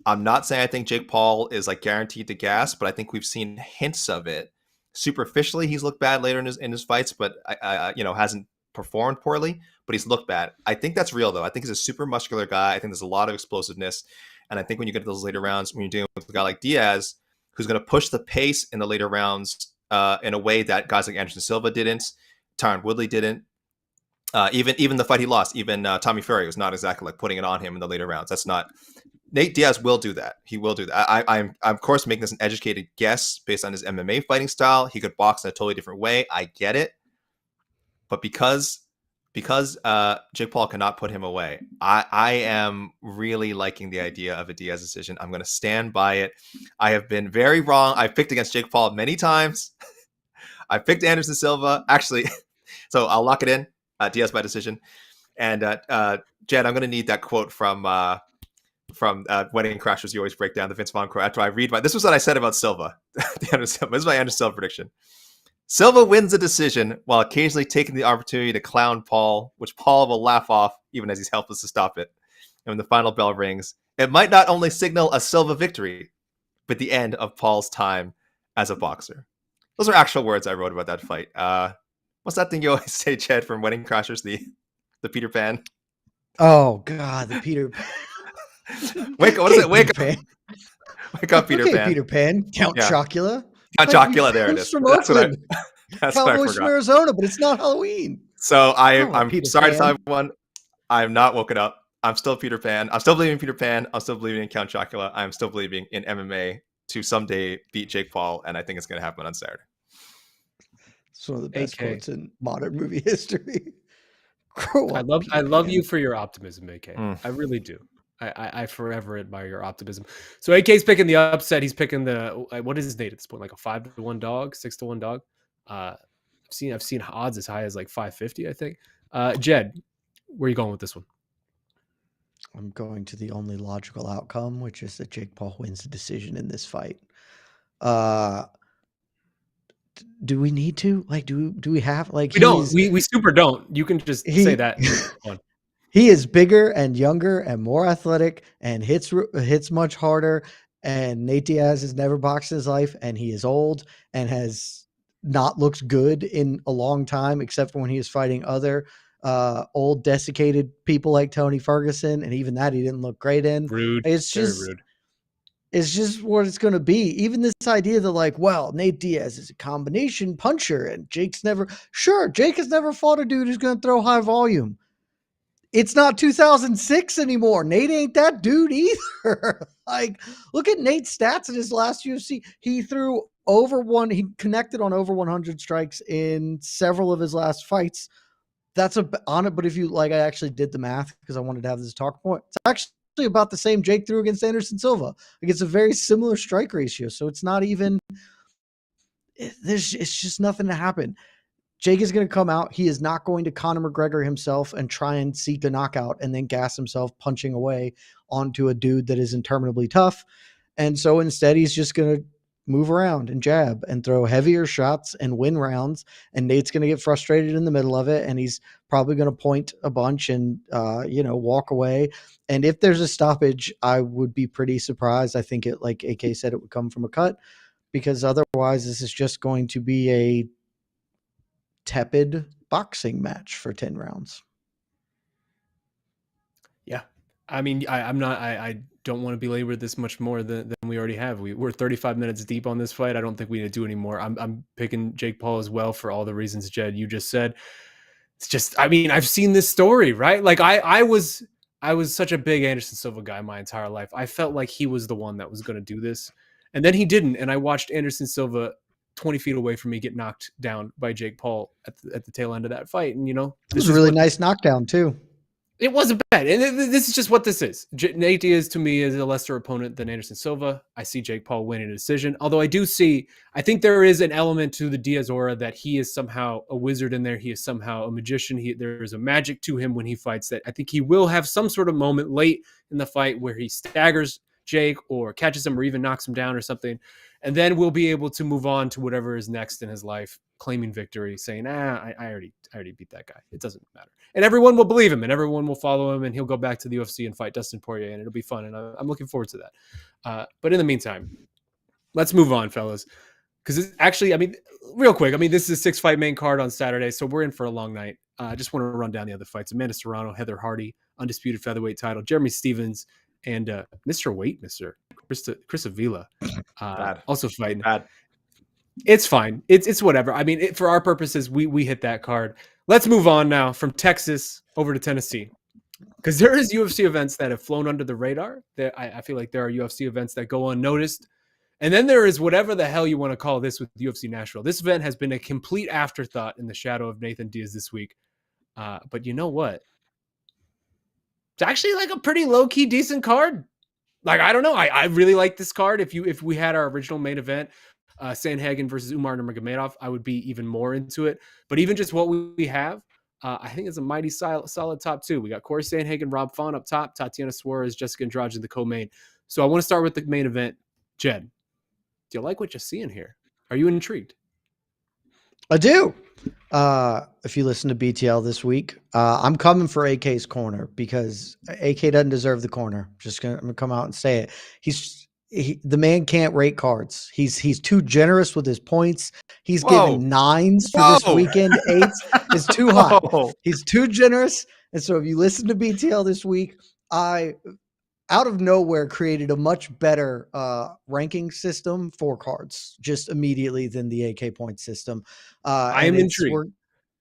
Speaker 4: I'm not saying I think Jake Paul is like guaranteed to gas, but I think we've seen hints of it. Superficially, he's looked bad later in his fights, but hasn't performed poorly, but he's looked bad. I think that's real though. I think he's a super muscular guy. I think there's a lot of explosiveness. And I think when you get to those later rounds, when you're dealing with a guy like Diaz, who's going to push the pace in the later rounds in a way that guys like Anderson Silva didn't, Tyron Woodley didn't. Even the fight he lost, even Tommy Fury was not exactly like putting it on him in the later rounds. That's not. Nate Diaz will do that. He will do that. I'm of course making this an educated guess based on his MMA fighting style. He could box in a totally different way. I get it, but because Jake Paul cannot put him away, I am really liking the idea of a Diaz decision. I'm going to stand by it. I have been very wrong. I've picked against Jake Paul many times. I picked Anderson Silva actually, so I'll lock it in. Diaz by decision. And Jed, I'm going to need that quote from Wedding Crashers. You always break down the Vince Vaughn quote after I read this was what I said about Silva. This is my Anderson Silva prediction. Silva wins the decision while occasionally taking the opportunity to clown Paul, which Paul will laugh off even as he's helpless to stop it. And when the final bell rings, it might not only signal a Silva victory, but the end of Paul's time as a boxer. Those are actual words I wrote about that fight. What's that thing you always say, Chad, from Wedding Crashers? The Peter Pan.
Speaker 2: Oh God, the Peter Pan.
Speaker 4: Wake up! What is it? Wake up! Wake up, Peter Pan.
Speaker 2: Peter Pan. Count Chocula.
Speaker 4: Count Chocula. There it is.
Speaker 2: From
Speaker 4: That's what
Speaker 2: Oakland.
Speaker 4: that's what I
Speaker 2: Cowboys
Speaker 4: forgot.
Speaker 2: from Arizona, but it's not Halloween.
Speaker 4: So I'm
Speaker 2: Peter
Speaker 4: sorry to
Speaker 2: Pan.
Speaker 4: tell everyone, I'm not woken up. I'm still Peter Pan. I'm still believing in Peter Pan. I'm still believing in Count Chocula. I'm still believing in MMA to someday beat Jake Paul, and I think it's going to happen on Saturday.
Speaker 2: It's one of the best
Speaker 3: AK.
Speaker 2: quotes in modern movie history.
Speaker 3: I love you for your optimism, AK.
Speaker 4: Mm.
Speaker 3: I really do. I forever admire your optimism. So AK's picking the upset. He's picking what is his Nate at this point? Like a 5-1 dog, 6-1 dog. I've seen odds as high as like 550, I think. Jed, where are you going with this one?
Speaker 2: I'm going to the only logical outcome, which is that Jake Paul wins the decision in this fight. Do we need to? Like, do we have like
Speaker 3: We don't. We super don't. You can just say that.
Speaker 2: He is bigger and younger and more athletic and hits much harder. And Nate Diaz has never boxed in his life, and he is old and has not looked good in a long time, except for when he was fighting other old desiccated people like Tony Ferguson, and even that he didn't look great in.
Speaker 3: Rude.
Speaker 2: It's just
Speaker 3: very rude.
Speaker 2: It's just what it's going to be. Even this idea that like, well, Nate Diaz is a combination puncher and Jake has never fought a dude who's going to throw high volume. It's not 2006 anymore. Nate ain't that dude either. Like, look at Nate's stats in his last UFC. He connected on over 100 strikes in several of his last fights. That's on it. But if you like, I actually did the math because I wanted to have this talk point. It's actually about the same Jake threw against Anderson Silva. Like, it's a very similar strike ratio. So it's not even, it's just nothing to happen. Jake is going to come out. He is not going to Conor McGregor himself and try and seek a knockout and then gas himself punching away onto a dude that is interminably tough. And so instead, he's just going to move around and jab and throw heavier shots and win rounds. And Nate's going to get frustrated in the middle of it. And he's probably going to point a bunch and, walk away. And if there's a stoppage, I would be pretty surprised. I think it, like AK said, it would come from a cut, because otherwise this is just going to be a tepid boxing match for 10 rounds.
Speaker 3: Yeah. I mean, I don't want to belabor this much more than we already have. We're 35 minutes deep on this fight. I don't think we need to do any more. I'm picking Jake Paul as well for all the reasons, Jed, you just said. It's just, I mean, I've seen this story, right? Like I was such a big Anderson Silva guy my entire life. I felt like he was the one that was going to do this. And then he didn't. And I watched Anderson Silva 20 feet away from me get knocked down by Jake Paul at the tail end of that fight. And,
Speaker 2: it was a really nice knockdown too.
Speaker 3: It wasn't bad. And this is just what this is. Nate Diaz to me is a lesser opponent than Anderson Silva. I see Jake Paul winning a decision. Although I think there is an element to the Diaz aura that he is somehow a wizard in there. He is somehow a magician. There is a magic to him when he fights that I think he will have some sort of moment late in the fight where he staggers Jake or catches him or even knocks him down or something. And then we'll be able to move on to whatever is next in his life, claiming victory, saying, I already beat that guy. It doesn't matter. And everyone will believe him and everyone will follow him and he'll go back to the UFC and fight Dustin Poirier and it'll be fun. And I'm looking forward to that. But in the meantime, let's move on, fellas. Because it's actually, I mean, real quick, I mean, this is a 6-fight main card on Saturday, so we're in for a long night. I just want to run down the other fights. Amanda Serrano, Heather Hardy, undisputed featherweight title. Jeremy Stephens and Mr. Weight, Chris Avila, also fighting.
Speaker 4: Bad.
Speaker 3: It's fine. It's whatever. I mean, for our purposes, we hit that card. Let's move on now from Texas over to Tennessee, because there is UFC events that have flown under the radar. I feel like there are UFC events that go unnoticed. And then there is whatever the hell you want to call this with UFC Nashville. This event has been a complete afterthought in the shadow of Nathan Diaz this week. But you know what? It's actually like a pretty low-key decent card. Like, I don't know. I really like this card. If we had our original main event, Sandhagen versus Umar Nurmagomedov, I would be even more into it. But even just what we have, I think it's a mighty solid top two. We got Corey Sandhagen, Rob Font up top, Tatiana Suarez, Jessica Andrade in the co-main. So I want to start with the main event. Jed, do you like what you're seeing here? Are you intrigued?
Speaker 2: I do. If you listen to BTL this week, I'm coming for AK's corner because AK doesn't deserve the corner. I'm gonna come out and say it. The man can't rate cards. He's too generous with his points. He's giving 9s for this weekend. 8s is too high. He's too generous. And so if you listen to BTL this week, I out of nowhere created a much better ranking system for cards just immediately than the AK point system.
Speaker 3: I am intrigued.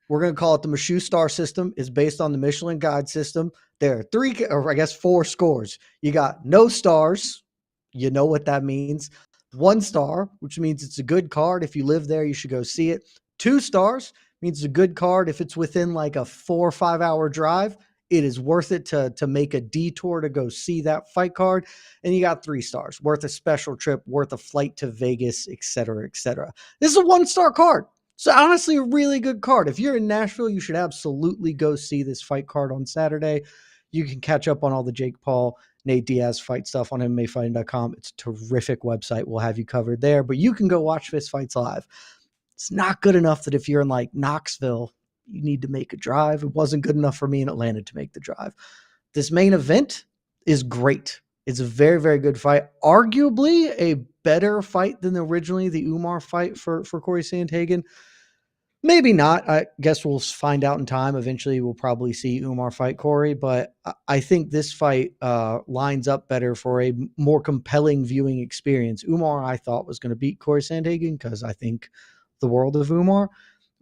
Speaker 2: We're going to call it the Meshew star system. It's based on the Michelin guide system. There are 3, or I guess 4 scores. You got no stars. You know what that means. 1 star, which means it's a good card. If you live there, you should go see it. 2 stars means it's a good card. If it's within like a 4 or 5 hour drive, it is worth it to make a detour to go see that fight card. And you got 3 stars, worth a special trip, worth a flight to Vegas, et cetera, et cetera. This is a 1-star card. So honestly, a really good card. If you're in Nashville, you should absolutely go see this fight card on Saturday. You can catch up on all the Jake Paul, Nate Diaz fight stuff on MMAfighting.com. It's a terrific website. We'll have you covered there. But you can go watch fist fights live. It's not good enough that if you're in like Knoxville, you need to make a drive. It wasn't good enough for me in Atlanta to make the drive. This main event is great. It's a very, very good fight. Arguably a better fight than originally the Umar fight for Corey Sandhagen. Maybe not. I guess we'll find out in time. Eventually, we'll probably see Umar fight Corey, but I think this fight lines up better for a more compelling viewing experience. Umar, I thought, was going to beat Corey Sandhagen because I think the world of Umar.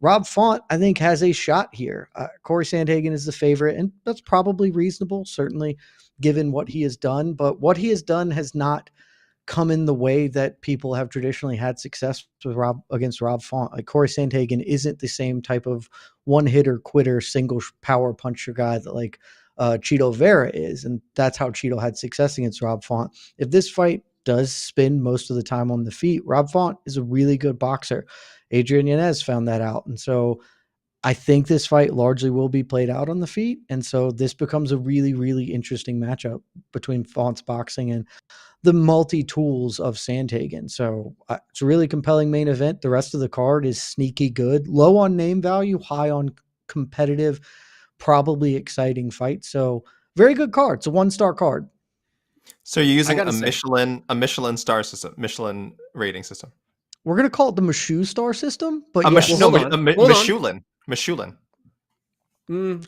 Speaker 2: Rob Font, I think, has a shot here. Corey Sandhagen is the favorite, and that's probably reasonable, certainly, given what he has done. But what he has done has not come in the way that people have traditionally had success with against Rob Font. Like Corey Sandhagen isn't the same type of one-hitter quitter, single power puncher guy that like Cheeto Vera is, and that's how Cheeto had success against Rob Font. If this fight does spend most of the time on the feet, Rob Font is a really good boxer. Adrian Yanez found that out, and so I think this fight largely will be played out on the feet, and so this becomes a really, really interesting matchup between Font's boxing and the multi-tools of Sandhagen. So it's a really compelling main event. The rest of the card is sneaky good, low on name value, high on competitive, probably exciting fight. So very good card. It's a 1-star card.
Speaker 4: So you're using a Michelin star system, Michelin rating system.
Speaker 2: We're going to call it the Meshew star system, but
Speaker 4: Michelin.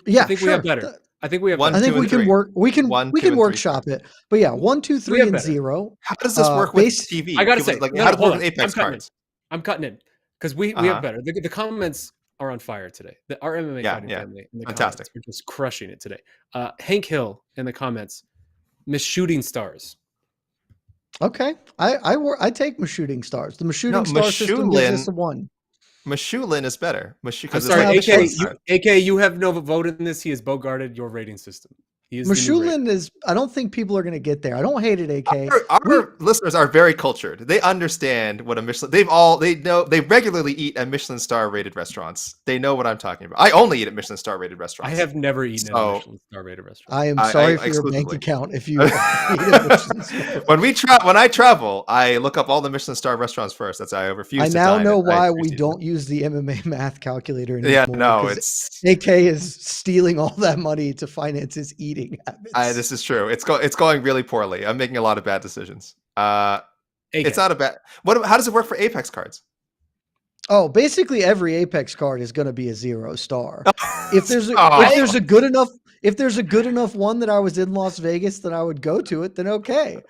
Speaker 3: Yeah, I think we have better. I think we have.
Speaker 2: I think we can work. We can workshop it. But yeah, 1, 2, 3, and 0.
Speaker 4: How does this work with TV?
Speaker 3: I gotta say,
Speaker 4: how does it work with Apex cards?
Speaker 3: I'm cutting it because we have better. The comments are on fire today. Our MMA fighting family in the
Speaker 4: fantastic.
Speaker 3: We're just crushing it today. Hank Hill in the comments, Miss Shooting Stars.
Speaker 2: Okay, I take my shooting stars. The shooting star system gives us a 1.
Speaker 4: Mechulin is better.
Speaker 3: I'm sorry, AK, you have no vote in this. He has bogarted your rating system.
Speaker 2: Mechulin is. I don't think people are going to get there. I don't hate it, AK.
Speaker 4: Our listeners are very cultured. They understand what a Michelin. They regularly eat at Michelin star rated restaurants. They know what I'm talking about. I only eat at Michelin star rated restaurants.
Speaker 3: I have never eaten at a Michelin star rated restaurant.
Speaker 2: I am sorry for your bank account if you.
Speaker 4: When I travel, I look up all the Michelin star restaurants first. That's I refuse.
Speaker 2: I now know why we don't use the MMA math calculator anymore.
Speaker 4: Yeah, no, it's
Speaker 2: AK is stealing all that money to finance his eating habits.
Speaker 4: This is true. It's going really poorly. I'm making a lot of bad decisions. It's not a bad. How does it work for Apex cards?
Speaker 2: Oh, basically every Apex card is going to be a 0 star. If there's a,
Speaker 4: Oh.
Speaker 2: if there's a good enough one that I was in Las Vegas that I would go to it, then okay.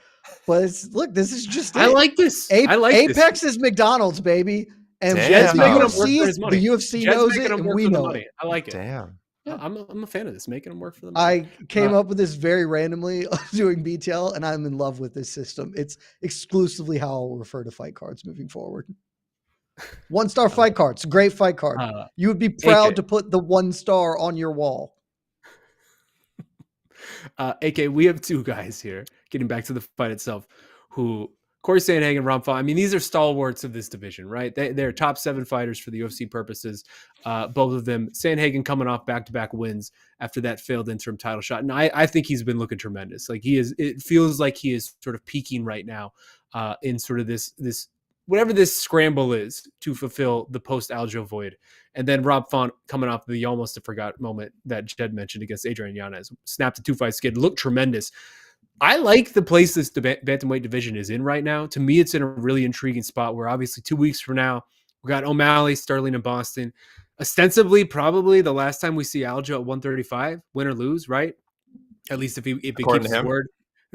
Speaker 2: But look, this is just it.
Speaker 3: I like this. I like
Speaker 2: Apex
Speaker 3: this.
Speaker 2: is McDonald's, baby. And
Speaker 4: Damn.
Speaker 2: the
Speaker 3: Making him work for his
Speaker 2: UFC,
Speaker 3: money.
Speaker 2: the UFC
Speaker 3: Jed's
Speaker 2: knows
Speaker 3: making
Speaker 2: it,
Speaker 3: him
Speaker 2: and
Speaker 3: work
Speaker 2: we
Speaker 3: for the
Speaker 2: know
Speaker 3: money.
Speaker 2: it.
Speaker 3: I like it.
Speaker 4: Damn.
Speaker 3: I'm a fan of this, making him work for the money.
Speaker 2: I came up with this very randomly doing BTL, and I'm in love with this system. It's exclusively how I'll refer to fight cards moving forward. 1-star fight cards, great fight card. You would be proud
Speaker 3: AK.
Speaker 2: to put the 1 star on your wall.
Speaker 3: AK, we have two guys here, getting back to the fight itself, who Corey Sandhagen, Rob Font. I mean, these are stalwarts of this division, right? They're top 7 fighters for the UFC purposes. Both of them. Sandhagen coming off back-to-back wins after that failed interim title shot. And I think he's been looking tremendous. Like it feels like he is sort of peaking right now in sort of this whatever this scramble is to fulfill the post-Aljo void. And then Rob Font coming off the almost a forgot moment that Jed mentioned against Adrian Yanez. Snapped a 2-fight skid, looked tremendous. I like the place this bantamweight division is in right now. To me, it's in a really intriguing spot where obviously 2 weeks from now, we got O'Malley, Sterling, and Boston. Ostensibly, probably the last time we see Aljo at 135, win or lose, right? At least if he keeps his word.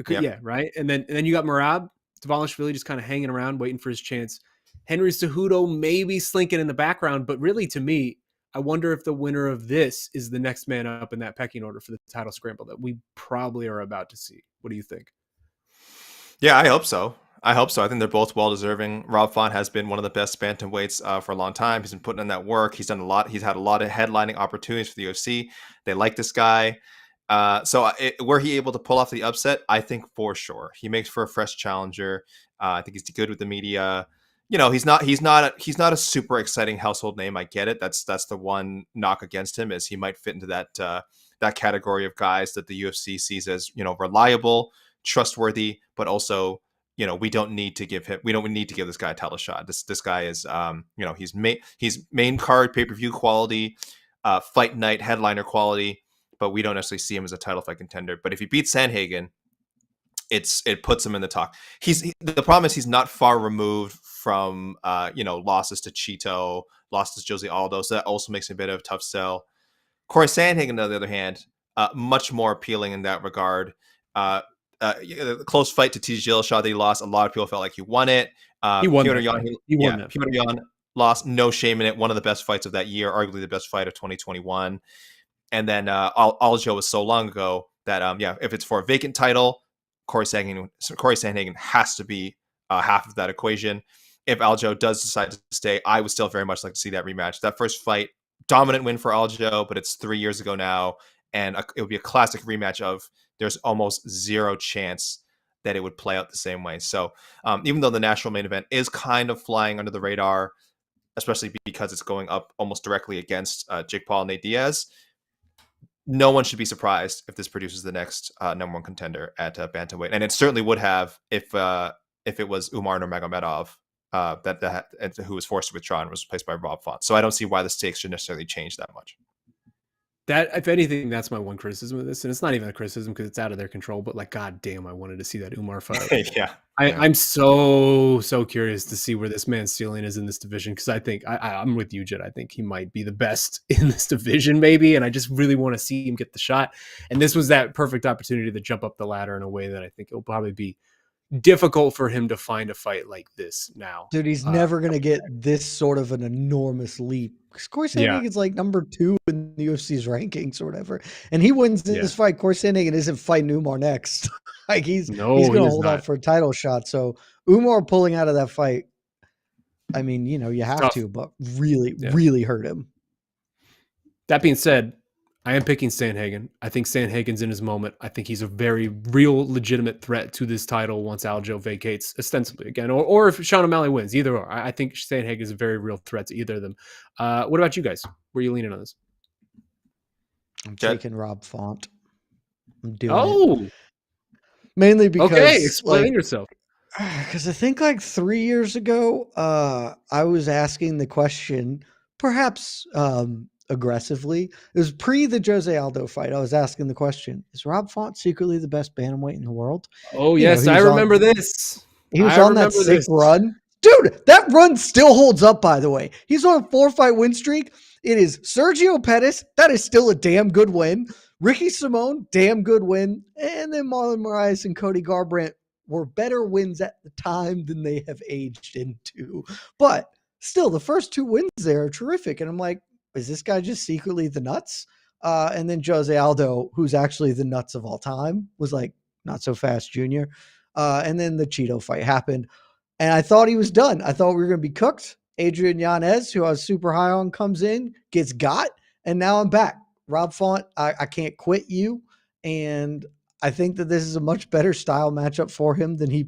Speaker 3: Yeah, right? And then you got Merab, Dvalishvili just kind of hanging around, waiting for his chance. Henry Cejudo maybe slinking in the background, but really to me, I wonder if the winner of this is the next man up in that pecking order for the title scramble that we probably are about to see. What do you think?
Speaker 4: Yeah, I hope so. I think they're both well-deserving. Rob Font has been one of the best bantamweights for a long time. He's been putting in that work. He's done a lot. He's had a lot of headlining opportunities for the UFC. They like this guy. Were he able to pull off the upset? I think for sure. He makes for a fresh challenger. I think he's good with the media. You know, he's not a super exciting household name. I get it. That's the one knock against him, is he might fit into that category of guys that the UFC sees as, you know, reliable, trustworthy, but also, you know, we don't need to give this guy a title shot. This guy is, you know, he's main card pay-per-view quality, fight night headliner quality, but we don't necessarily see him as a title fight contender. But if he beats Sandhagen, it puts him in the talk. The problem is he's not far removed from you know, losses to Cheeto, losses to Jose Aldo, so that also makes him a bit of a tough sell. Corey Sandhagen, on the other hand, much more appealing in that regard. The close fight to TJ Dillashaw that he lost, a lot of people felt like he won it.
Speaker 3: He won
Speaker 4: Petr
Speaker 3: that.
Speaker 4: Petr Yan lost, no shame in it. One of the best fights of that year, arguably the best fight of 2021. And then Aljo was so long ago that if it's for a vacant title, Corey Sandhagen has to be half of that equation. If Aljo does decide to stay, I would still very much like to see that rematch. That first fight, dominant win for Aljo, but it's 3 years ago now, and it would be a classic rematch of there's almost zero chance that it would play out the same way. So even though the national main event is kind of flying under the radar, especially because it's going up almost directly against Jake Paul and Nate Diaz, no one should be surprised if this produces the next number one contender at bantamweight, and it certainly would have if it was Umar Nurmagomedov who was forced to withdraw and was replaced by Rob Font. So I don't see why the stakes should necessarily change that much.
Speaker 3: That, if anything, that's my one criticism of this, and it's not even a criticism because it's out of their control. But like, god damn, I wanted to see that Umar fight. I'm so curious to see where this man's ceiling is in this division, because I think I'm with you, Jed. I think he might be the best in this division, maybe, and I just really want to see him get the shot. And this was that perfect opportunity to jump up the ladder in a way that I think it'll probably be difficult for him to find a fight like this now.
Speaker 2: Dude, he's never going to get this sort of an enormous leap. Because Corey Sandhagen's like number 2 in the UFC's rankings or whatever. And he wins this fight. Corey Sandhagen isn't fighting Umar next. Like he's going to hold out for a title shot. So Umar pulling out of that fight, I mean, you know, you have to, but really hurt him.
Speaker 3: That being said, I am picking Sandhagen. I think Sandhagen's in his moment. I think he's a very real, legitimate threat to this title once Aljo vacates, ostensibly again, or if Sean O'Malley wins, either or. I think Sandhagen is a very real threat to either of them. What about you guys? Where are you leaning on this?
Speaker 2: I'm taking Rob Font. I'm doing it. Mainly because...
Speaker 3: Okay, explain yourself.
Speaker 2: Because I think like 3 years ago, I was asking the question, perhaps... aggressively. It was pre the Jose Aldo fight. I was asking the question, is Rob Font secretly the best bantamweight in the world?
Speaker 3: Oh, yes, I remember this.
Speaker 2: He was on that sick run. Dude, that run still holds up, by the way. He's on a 4-fight win streak. It is Sergio Pettis. That is still a damn good win. Ricky Simone, damn good win. And then Marlon Moraes and Cody Garbrandt were better wins at the time than they have aged into. But still, the first 2 wins there are terrific. And I'm like, is this guy just secretly the nuts? And then Jose Aldo, who's actually the nuts of all time, was like, not so fast, Junior. And then the Cheeto fight happened. And I thought he was done. I thought we were going to be cooked. Adrian Yanez, who I was super high on, comes in, gets got, and now I'm back. Rob Font, I can't quit you. And I think that this is a much better style matchup for him than he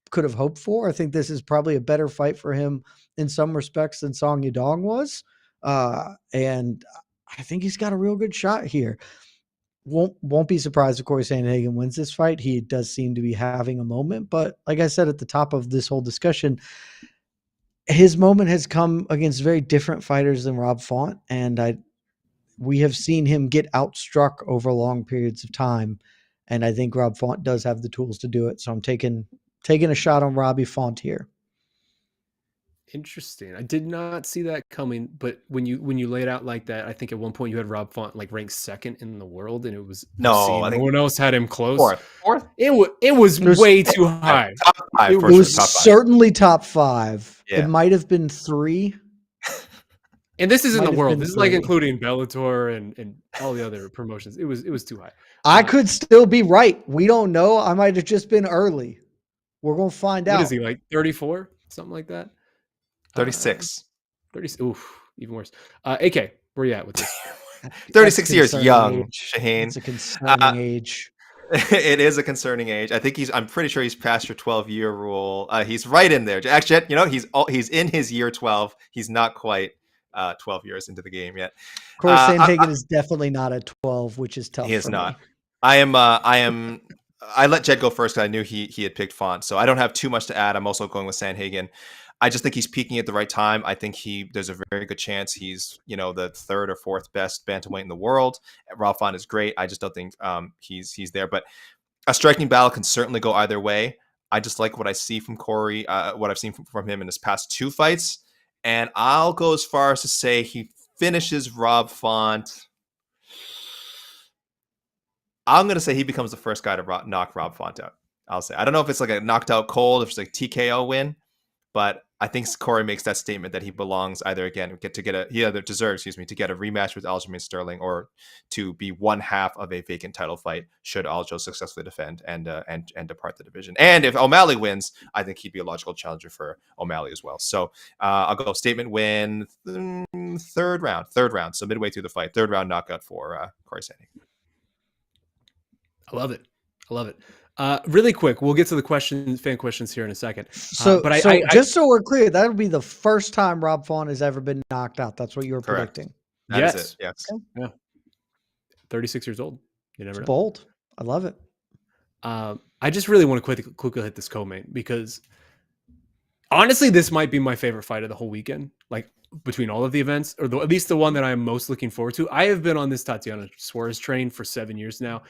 Speaker 2: could have hoped for. I think this is probably a better fight for him in some respects than Song Yadong was. And I think he's got a real good shot here. Won't be surprised if Corey Sandhagen wins this fight. He does seem to be having a moment, but like I said at the top of this whole discussion, his moment has come against very different fighters than Rob Font, and we have seen him get outstruck over long periods of time, and I think Rob Font does have the tools to do it. So I'm taking a shot on Robbie Font here.
Speaker 3: Interesting. I did not see that coming, but when you laid out like that, I think at one point you had Rob Font like ranked 2nd in the world, and it was
Speaker 4: No, I think
Speaker 3: no one else had him close.
Speaker 4: Fourth.
Speaker 3: It was way too high.
Speaker 4: Top 5
Speaker 2: It
Speaker 4: for
Speaker 2: was
Speaker 4: sure, top 5.
Speaker 2: certainly top 5.
Speaker 4: Yeah.
Speaker 2: It might have been 3.
Speaker 3: And this is in
Speaker 2: Might
Speaker 3: the
Speaker 2: have
Speaker 3: world.
Speaker 2: been
Speaker 3: This is like
Speaker 2: 3.
Speaker 3: including Bellator and all the other promotions. It was too high.
Speaker 2: I could still be right. We don't know. I might have just been early. We're going to find out.
Speaker 3: What is he, like 34? Something like that?
Speaker 4: 36.
Speaker 3: 30. Oof, even worse. AK, where you at with this?
Speaker 4: 36 years
Speaker 2: concerning
Speaker 4: young,
Speaker 2: age.
Speaker 4: Shaheen.
Speaker 2: It's a concerning age.
Speaker 4: It is a concerning age. I'm pretty sure he's past your 12-year rule. He's right in there. Actually, he's in his year 12. He's not quite 12 years into the game yet.
Speaker 2: Of course, Sandhagen is definitely not at 12, which is tough.
Speaker 4: He is
Speaker 2: for
Speaker 4: not.
Speaker 2: me.
Speaker 4: I let Jed go first because I knew he had picked Font, so I don't have too much to add. I'm also going with Sandhagen. I just think he's peaking at the right time. I think there's a very good chance he's, the 3rd or 4th best bantamweight in the world. Rob Font is great. I just don't think he's there. But a striking battle can certainly go either way. I just like what I see from Corey, what I've seen from him in his past 2 fights. And I'll go as far as to say he finishes Rob Font. I'm going to say he becomes the first guy to knock Rob Font out. I'll say. I don't know if it's like a knocked out cold, if it's like TKO win. But I think Corey makes that statement that he belongs either he either deserves, to get a rematch with Aljamain Sterling or to be one half of a vacant title fight should Aljo successfully defend and depart the division. And if O'Malley wins, I think he'd be a logical challenger for O'Malley as well. So I'll go statement win, third round. So midway through the fight, 3rd round knockout for Corey Sandhagen.
Speaker 3: I love it. Really quick, we'll get to the fan questions here in a second.
Speaker 2: So just so we're clear, that would be the first time Rob Font has ever been knocked out. That's what you were predicting.
Speaker 4: That is it. Yes.
Speaker 2: Okay.
Speaker 3: Yeah. 36 years old. You never know.
Speaker 2: Bold. I love it.
Speaker 3: I just really want to quickly hit this co-main because honestly, this might be my favorite fight of the whole weekend. Like between all of the events, or at least the one that I am most looking forward to. I have been on this Tatiana Suarez train for 7 years now,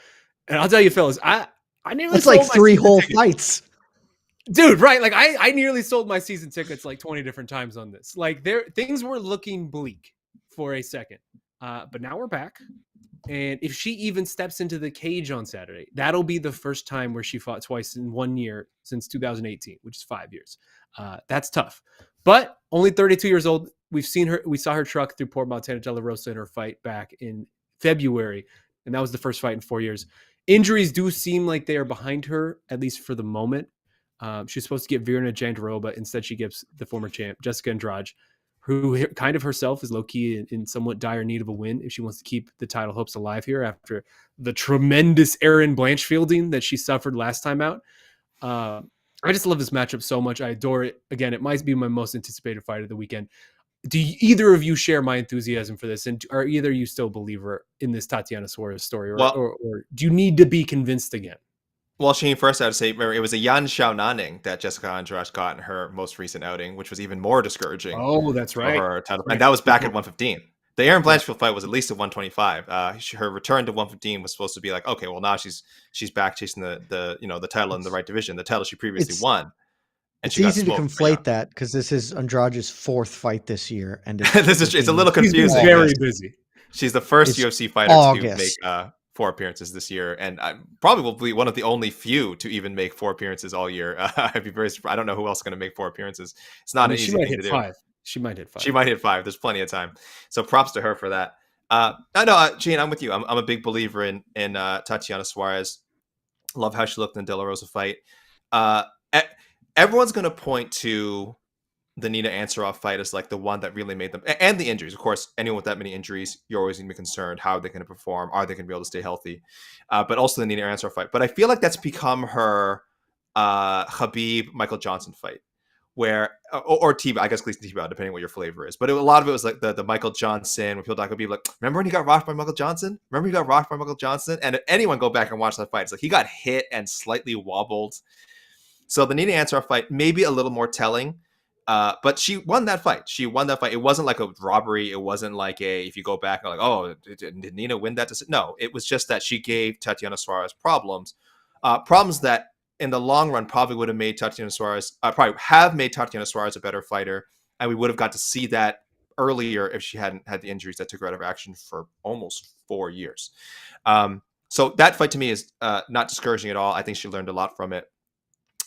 Speaker 3: and I'll tell you, fellas, I nearly
Speaker 2: it's like 3 whole
Speaker 3: tickets.
Speaker 2: fights.
Speaker 3: Dude, right? Like I nearly sold my season tickets like 20 different times on this. Like things were looking bleak for a second. But now we're back. And if she even steps into the cage on Saturday, that'll be the first time where she fought twice in 1 year since 2018, which is 5 years. That's tough. But only 32 years old. We saw her truck through Port Montana de la Rosa in her fight back in February. And that was the first fight in 4 years. Injuries do seem like they are behind her, at least for the moment. She's supposed to get Virna Jandiroba. Instead, she gives the former champ, Jessica Andrade, who kind of herself is low-key in somewhat dire need of a win if she wants to keep the title hopes alive here after the tremendous Erin Blanchfielding that she suffered last time out. I just love this matchup so much. I adore it. Again, it might be my most anticipated fight of the weekend. Do either of you share my enthusiasm for this? And are either of you still a believer in this Tatiana Suarez story? Or do you need to be convinced again?
Speaker 4: Well, Shaheen, first I would say it was a Yan Xiaonaning that Jessica Andrade got in her most recent outing, which was even more discouraging.
Speaker 3: Oh, that's right.
Speaker 4: For her title. And that was back at 115. The Erin Blanchfield fight was at least at 125. Her return to 115 was supposed to be like, okay, well now she's back chasing the title in the right division, the title she previously won. And
Speaker 2: It's
Speaker 4: she got
Speaker 2: easy to
Speaker 4: smoked by Jan.
Speaker 2: conflate that because this is Andrade's 4th fight this year, and
Speaker 4: It's a little
Speaker 3: He's been
Speaker 4: confusing.
Speaker 3: very busy.
Speaker 4: She's the first
Speaker 2: It's
Speaker 4: UFC fighter
Speaker 2: August.
Speaker 4: to make 4 appearances this year, and probably will be one of the only few to even make 4 appearances all year. I'd be very surprised. I don't know who else is going to make 4 appearances. It's not an easy thing to do.
Speaker 3: 5. She might hit 5.
Speaker 4: She might hit 5. There's plenty of time. So props to her for that. I know, Gene, I'm with you. I'm a big believer in Tatiana Suarez. Love how she looked in the De La Rosa fight. Everyone's going to point to the Nina Ansaroff fight as like the one that really made them, and the injuries. Of course, anyone with that many injuries, you're always going to be concerned. How are they going to perform? Are they going to be able to stay healthy? But also the Nina Ansaroff fight. But I feel like that's become her Khabib Michael Johnson fight, where or T, I guess at least T-Bow, depending on what your flavor is. But a lot of it was like the Michael Johnson, where people talk Khabib like, remember when he got rocked by Michael Johnson? And if anyone go back and watch that fight, it's like he got hit and slightly wobbled. So the Nina Ansaroff fight maybe a little more telling. But she won that fight. It wasn't like a robbery. It wasn't like if you go back and like, oh, did Nina win that? No, it was just that she gave Tatiana Suarez problems that in the long run probably would have made Tatiana Suarez, a better fighter. And we would have got to see that earlier if she hadn't had the injuries that took her out of action for almost 4 years. So that fight to me is not discouraging at all. I think she learned a lot from it.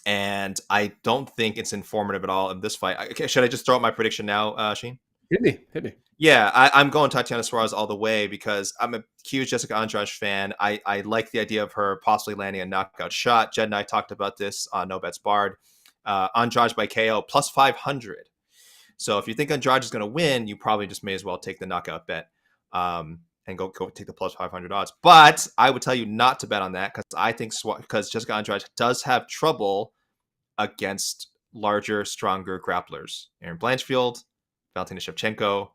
Speaker 4: And I don't think it's informative at all in this fight. Okay, should I just throw out my prediction now, Shaheen?
Speaker 3: Hit me.
Speaker 4: Yeah, I'm going Tatiana Suarez all the way because I'm a huge Jessica Andrade fan. I like the idea of her possibly landing a knockout shot. Jed and I talked about this on No Bets Barred. Andrade by KO plus 500. So if you think Andrade is going to win, you probably just may as well take the knockout bet and go take the plus 500 odds. But I would tell you not to bet on that because Jessica Andrade does have trouble against larger, stronger grapplers. Erin Blanchfield, Valentina Shevchenko.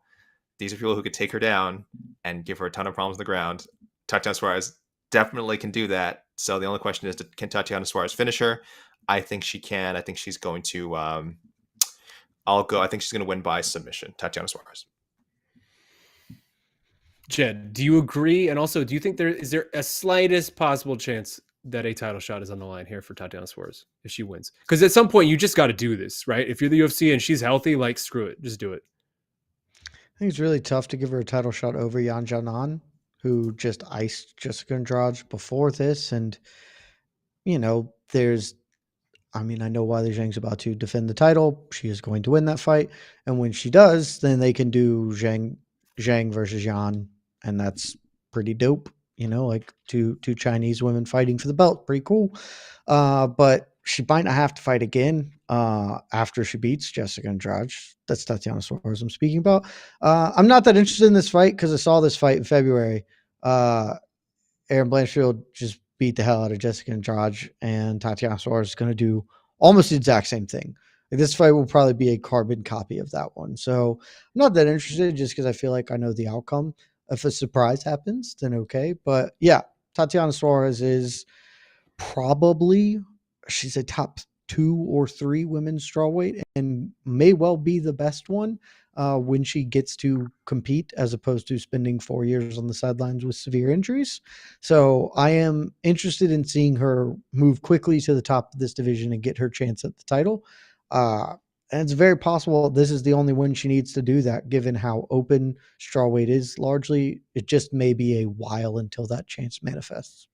Speaker 4: These are people who could take her down and give her a ton of problems on the ground. Tatiana Suarez definitely can do that. So the only question is, can Tatiana Suarez finish her? I think she can. I think she's going to I think she's going to win by submission. Tatiana Suarez.
Speaker 3: Jed, do you agree? And also, do you think is there a slightest possible chance that a title shot is on the line here for Tatiana Suarez if she wins? Because at some point you just got to do this, right? If you're the UFC and she's healthy, like screw it, just do it.
Speaker 2: I think it's really tough to give her a title shot over Yan Jianan, who just iced Jessica Andrade before this. And, I know Weili Zhang's about to defend the title. She is going to win that fight. And when she does, then they can do Zhang versus Yan. And that's pretty dope. Like two Chinese women fighting for the belt. Pretty cool. But she might not have to fight again after she beats Jessica Andrade. That's Tatiana Suarez I'm speaking about. I'm not that interested in this fight because I saw this fight in February. Erin Blanchfield just beat the hell out of Jessica Andrade, and Tatiana Suarez is going to do almost the exact same thing. Like, this fight will probably be a carbon copy of that one. So I'm not that interested just because I feel like I know the outcome. If a surprise happens, then okay. But yeah, Tatiana Suarez is probably, she's a top 2 or 3 women's strawweight and may well be the best one when she gets to compete, as opposed to spending 4 years on the sidelines with severe injuries. So I am interested in seeing her move quickly to the top of this division and get her chance at the title. And it's very possible this is the only win she needs to do that, given how open strawweight is largely. It just may be a while until that chance manifests.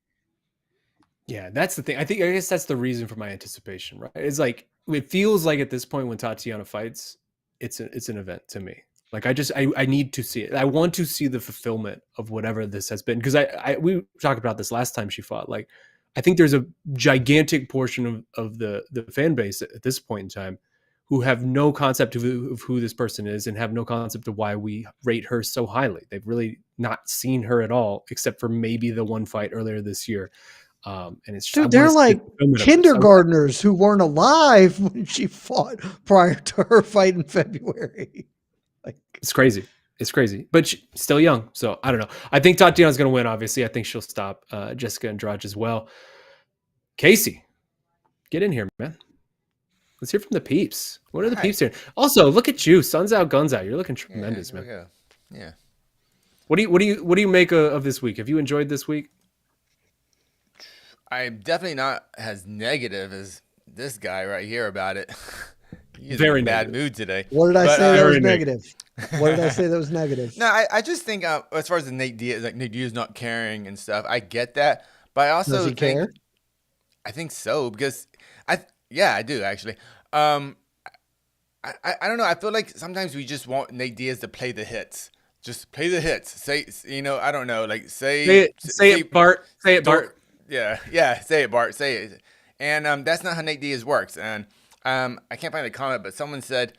Speaker 3: Yeah, that's the thing. I guess that's the reason for my anticipation, right? It's like, it feels like at this point when Tatiana fights, it's an event to me. Like I need to see it. I want to see the fulfillment of whatever this has been. Because we talked about this last time she fought. Like, I think there's a gigantic portion of the fan base at this point in time who have no concept of who this person is and have no concept of why we rate her so highly. They've really not seen her at all, except for maybe the one fight earlier this year. And it's just,
Speaker 2: dude, they're like kindergartners who weren't alive when she fought prior to her fight in February. Like,
Speaker 3: it's crazy. But she's still young. So I don't know. I think Tatiana's going to win. Obviously, I think she'll stop Jessica Andrade as well. Casey, get in here, man. Let's hear from the peeps. What are the peeps here? Also, look at you, sun's out, guns out. You're looking tremendous, man.
Speaker 1: Yeah.
Speaker 3: What do you make of this week? Have you enjoyed this week?
Speaker 1: I'm definitely not as negative as this guy right here about it. He's
Speaker 3: Very
Speaker 1: in a bad
Speaker 3: negative.
Speaker 1: mood today.
Speaker 2: What did I
Speaker 1: But,
Speaker 2: say that was
Speaker 3: very
Speaker 2: negative? What did I say that was negative?
Speaker 1: No, I just think as far as the Nate Diaz, like Nate Diaz not caring and stuff, I get that. But I also
Speaker 2: Does he
Speaker 1: think
Speaker 2: care?
Speaker 1: I think so because I do actually. I don't know. I feel like sometimes we just want Nate Diaz to play the hits. Just play the hits. Say, I don't know. Like
Speaker 3: Say it, Bart. Say it, Bart.
Speaker 1: Yeah. Say it, Bart. Say it. And that's not how Nate Diaz works. And I can't find the comment, but someone said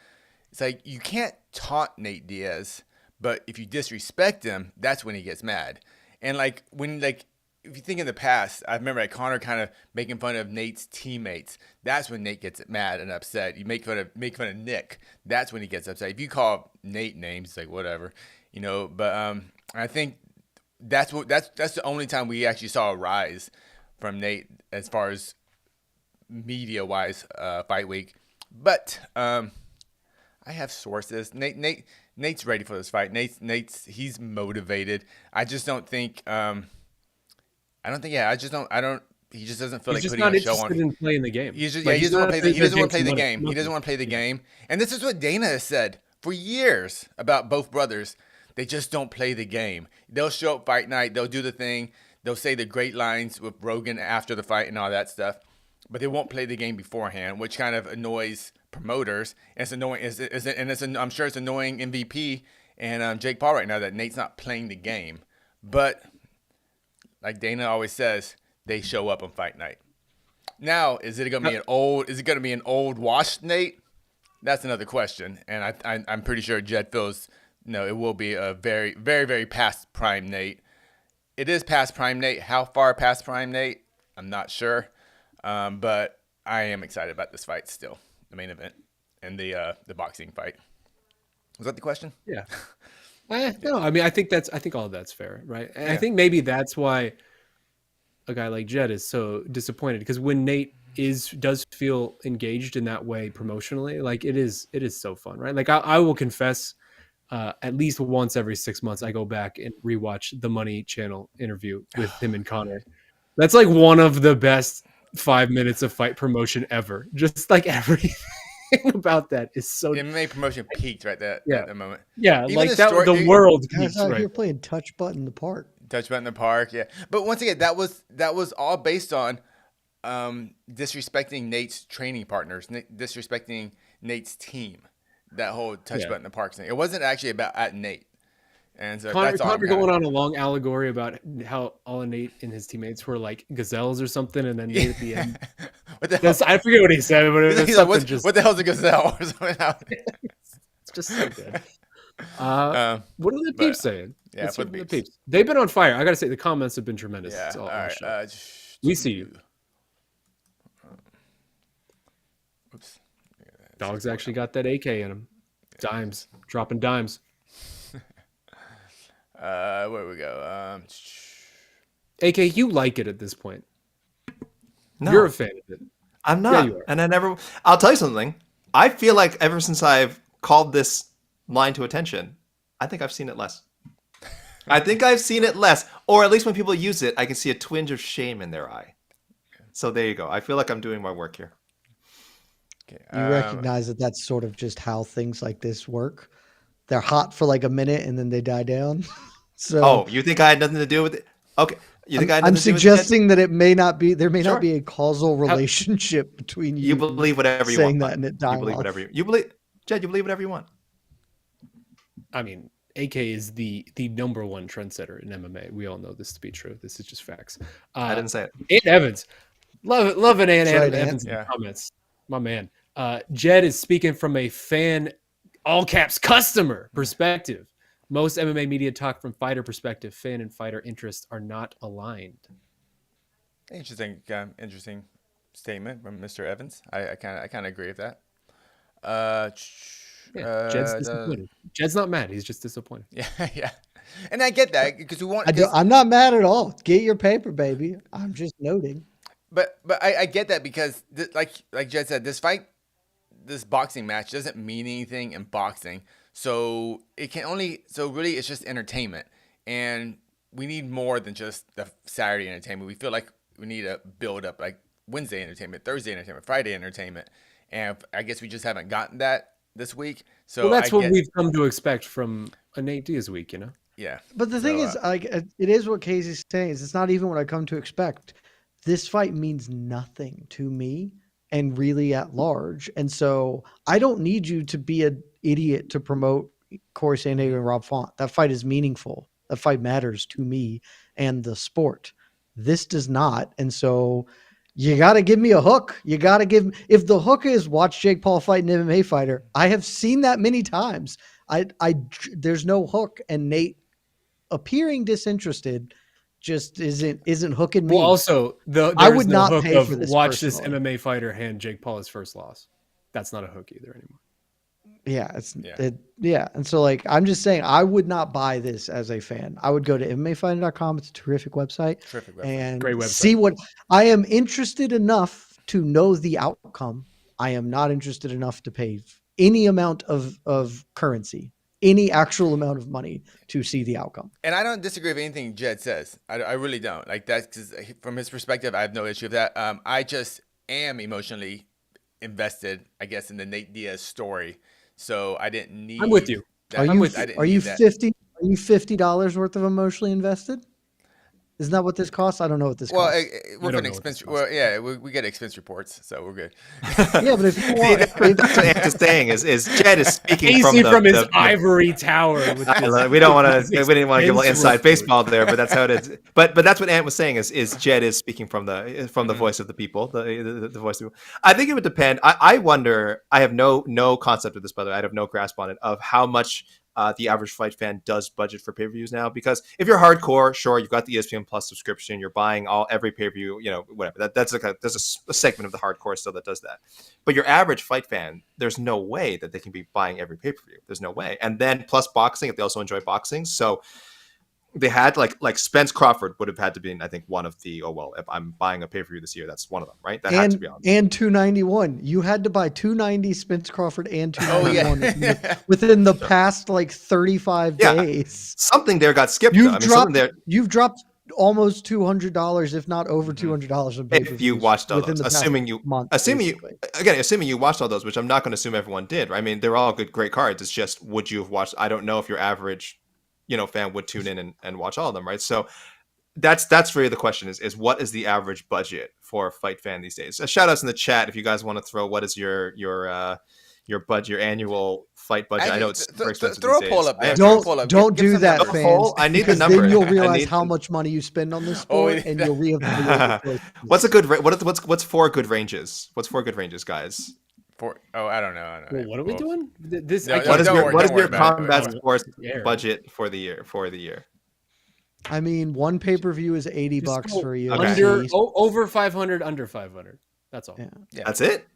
Speaker 1: it's like you can't taunt Nate Diaz, but if you disrespect him, that's when he gets mad. And like when if you think in the past, I remember Connor kind of making fun of Nate's teammates. That's when Nate gets mad and upset. You make fun of Nick. That's when he gets upset. If you call Nate names, it's like whatever, But I think that's the only time we actually saw a rise from Nate as far as media wise, fight week. But I have sources. Nate's ready for this fight. He's motivated. I just don't think. I don't think. Yeah, I don't. He just doesn't feel
Speaker 3: He's
Speaker 1: like
Speaker 3: just
Speaker 1: putting
Speaker 3: not
Speaker 1: a show
Speaker 3: interested
Speaker 1: on.
Speaker 3: in playing the game.
Speaker 1: He doesn't want to play. He doesn't want to play the game. He doesn't want to play the game. And this is what Dana has said for years about both brothers. They just don't play the game. They'll show up fight night. They'll do the thing. They'll say the great lines with Rogan after the fight and all that stuff. But they won't play the game beforehand, which kind of annoys promoters. And it's annoying. I'm sure it's annoying MVP and Jake Paul right now that Nate's not playing the game. But like Dana always says, they show up on fight night. Now, is it going to be an old washed Nate? That's another question. And I'm pretty sure Jed feels it will be a very, very, very past prime Nate. It is past prime Nate. How far past prime Nate? I'm not sure. But I am excited about this fight still, the main event and the boxing fight. Was that the question?
Speaker 3: Yeah. No, I mean, I think all of that's fair, right? And I think maybe that's why a guy like Jed is so disappointed, because when Nate does feel engaged in that way promotionally, like it is so fun, right? Like I will confess, at least once every 6 months, I go back and rewatch the Money Channel interview with him and Connor. That's like one of the best 5 minutes of fight promotion ever. Just like everything about that is so.
Speaker 1: MMA promotion peaked right there at the moment.
Speaker 3: Yeah,
Speaker 1: Even
Speaker 3: like
Speaker 1: the
Speaker 3: that.
Speaker 1: story-
Speaker 3: The world
Speaker 2: Guys
Speaker 3: peaks,
Speaker 2: out
Speaker 3: right?
Speaker 2: here playing touch button in the park.
Speaker 1: Touch button in the park, yeah. But once again, that was all based on disrespecting Nate's training partners, disrespecting Nate's team. That whole touch button in the park thing. It wasn't actually about Nate. And so
Speaker 3: Connor
Speaker 1: that's all.
Speaker 3: going on a long allegory about how all of Nate and his teammates were like gazelles or something, and then Nate at the end.
Speaker 1: What the hell?
Speaker 3: I forget what he said, but it was
Speaker 1: He's
Speaker 3: something
Speaker 1: like,
Speaker 3: just.
Speaker 1: what the hell's a gazelle or something?
Speaker 3: It's just so good. What are the Peeps saying?
Speaker 1: Yeah,
Speaker 3: Let's
Speaker 1: for
Speaker 3: hear
Speaker 1: the
Speaker 3: from
Speaker 1: Peeps.
Speaker 3: They've been on fire. I gotta say, the comments have been tremendous.
Speaker 1: Yeah.
Speaker 3: All
Speaker 1: All right.
Speaker 3: show. We see you.
Speaker 1: Oops.
Speaker 3: Dog's actually got that AK in him. Dimes, dropping dimes.
Speaker 1: Where we go?
Speaker 3: AK, you like it at this point.
Speaker 4: No,
Speaker 3: You're a fan of it.
Speaker 4: I'm not.
Speaker 3: you are.
Speaker 4: And I'll tell you something. I feel like ever since I've called this line to attention, I think I've seen it less. Or at least when people use it, I can see a twinge of shame in their eye. So there you go. I feel like I'm doing my work here.
Speaker 1: Okay.
Speaker 2: You recognize that that's sort of just how things like this work. They're hot for like a minute and then they die down. So
Speaker 4: you think I had nothing to do with it? Okay. You think I had
Speaker 2: I'm
Speaker 4: nothing to do with it?
Speaker 2: suggesting that it may not be. There may
Speaker 4: Sure.
Speaker 2: not be a causal relationship between you.
Speaker 4: You believe whatever you
Speaker 2: saying
Speaker 4: want.
Speaker 2: that and it
Speaker 4: You
Speaker 2: dying
Speaker 4: believe
Speaker 2: off.
Speaker 4: whatever you believe. Jed, you believe whatever you want.
Speaker 3: I mean, AK is the number one trendsetter in MMA. We all know this to be true. This is just facts.
Speaker 4: I didn't say it.
Speaker 3: Ant Evans. Love it, Ant
Speaker 2: That's right,
Speaker 3: Evans in
Speaker 1: Ant.
Speaker 3: the comments. My man. Jed is speaking from a fan, all caps, customer perspective. Most MMA media talk from fighter perspective. Fan and fighter interests are not aligned.
Speaker 1: Interesting statement from Mr. Evans. I kind of agree with that.
Speaker 3: Jed's disappointed. Jed's not mad. He's just disappointed.
Speaker 1: Yeah, and I get that because we want.
Speaker 2: I'm not mad at all. Get your paper, baby. I'm just noting.
Speaker 1: But I get that because like Jed said, this boxing match doesn't mean anything in boxing. So really it's just entertainment, and we need more than just the Saturday entertainment. We feel like we need to build up like Wednesday entertainment, Thursday entertainment, Friday entertainment, and I guess we just haven't gotten that this week. So
Speaker 3: that's what we've come to expect from a Nate Diaz week, you know.
Speaker 1: Yeah.
Speaker 2: But the thing is, like, it is what Casey's saying. Is it's not even what I come to expect. This fight means nothing to me and really at large, and so I don't need you to be an idiot to promote Corey Sandhagen and Rob Font. That fight is meaningful. That fight matters to me and the sport. This does not, and so you got to give me a hook. You got to give. If the hook is watch Jake Paul fight an MMA fighter, I have seen that many times. There's no hook, and Nate appearing disinterested just isn't hooking me.
Speaker 3: Well, also
Speaker 2: I would not
Speaker 3: hook
Speaker 2: pay
Speaker 3: of
Speaker 2: for this.
Speaker 3: Watch this
Speaker 2: personally.
Speaker 3: MMA fighter hand Jake Paul his first loss. That's not a hook either anymore.
Speaker 2: Yeah, and so like I'm just saying, I would not buy this as a fan. I would go to MMAfighting.com. It's a terrific website. And
Speaker 3: Great website.
Speaker 2: See what I am interested enough to know the outcome. I am not interested enough to pay any amount of currency, any actual amount of money to see the outcome.
Speaker 1: And I don't disagree with anything Jed says. I really don't. Like that's because from his perspective, I have no issue with that. I just am emotionally invested, I guess, in the Nate Diaz story. So I didn't need.
Speaker 3: I'm with you.
Speaker 2: Are you $50 worth of emotionally invested? Isn't that what this costs? I don't know what this costs.
Speaker 1: We're an expense. Well, yeah, we get expense reports, so we're good.
Speaker 2: Yeah, but if you want,
Speaker 4: that's what Ant is saying is Jed is speaking
Speaker 3: from his ivory tower.
Speaker 4: We don't want to. We didn't want to give a little inside baseball there, but that's how it is. But that's what Ant was saying is Jed is speaking from the voice of the people, the voice of the people. I think it would depend. I wonder. I have no concept of this, by the way. I have no grasp on it of how much. The average fight fan does budget for pay-per-views now, because if you're hardcore, sure, you've got the ESPN Plus subscription, you're buying every pay-per-view, whatever. There's a segment of the hardcore still that does that. But your average fight fan, there's no way that they can be buying every pay-per-view. There's no way. And then plus boxing, if they also enjoy boxing, so they had like Spence Crawford would have had to be, I think, one of the if I'm buying a pay-per-view this year, that's one of them, right? That had to be on.
Speaker 2: And 291. You had to buy 290 Spence Crawford and 291 within the past like 35 days.
Speaker 4: Something there got skipped.
Speaker 2: You've dropped almost $200, if not over $200 on pay-per-views.
Speaker 4: If you watched all those, assuming you watched all those, which I'm not going to assume everyone did. Right? I mean, they're all great cards. It's just, would you have watched? I don't know if your average fan would tune in and watch all of them, right? So that's really the question is what is the average budget for a fight fan these days? Shout outs in the chat if you guys want to throw what is your budget, your annual fight budget. I know it's very expensive
Speaker 1: throw
Speaker 4: these
Speaker 1: a poll
Speaker 4: days.
Speaker 1: up there.
Speaker 2: Don't do that, fans.
Speaker 4: I need the number.
Speaker 2: Then you'll realize how much money you spend on this sport, and you'll reevaluate.
Speaker 4: What's a good what's 4 good ranges? What's 4 good ranges, guys?
Speaker 1: I don't know.
Speaker 3: Wait, what are we doing?
Speaker 4: What is your combat sports budget for the year?
Speaker 2: I mean, one pay-per-view is $80 for you.
Speaker 3: Over 500, under 500. That's all.
Speaker 2: Yeah.
Speaker 4: That's it.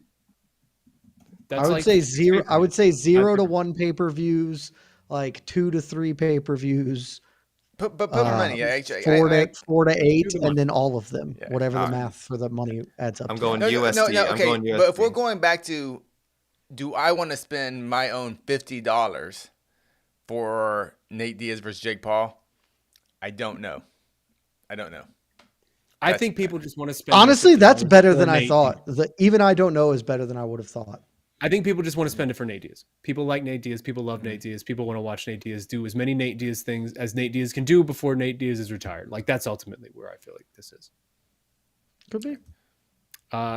Speaker 2: I would say zero. I would say 0 to 1 pay-per-views, like 2 to 3 pay-per-views.
Speaker 1: Put more money. Yeah,
Speaker 2: 4 to 8, and then all of them. Yeah. Whatever the math for the money adds up.
Speaker 4: I'm going USD.
Speaker 1: No, okay.
Speaker 4: I'm going USD.
Speaker 1: But if we're going back to, do I want to spend my own $50 for Nate Diaz versus Jake Paul? I don't know.
Speaker 3: I think people just want to spend.
Speaker 2: Honestly, that's better than I thought. Even I don't know is better than I would have thought.
Speaker 3: I think people just want to spend it for Nate Diaz. People like Nate Diaz. People love Nate Diaz. People want to watch Nate Diaz do as many Nate Diaz things as Nate Diaz can do before Nate Diaz is retired. Like, that's ultimately where I feel like this is.
Speaker 2: Could be.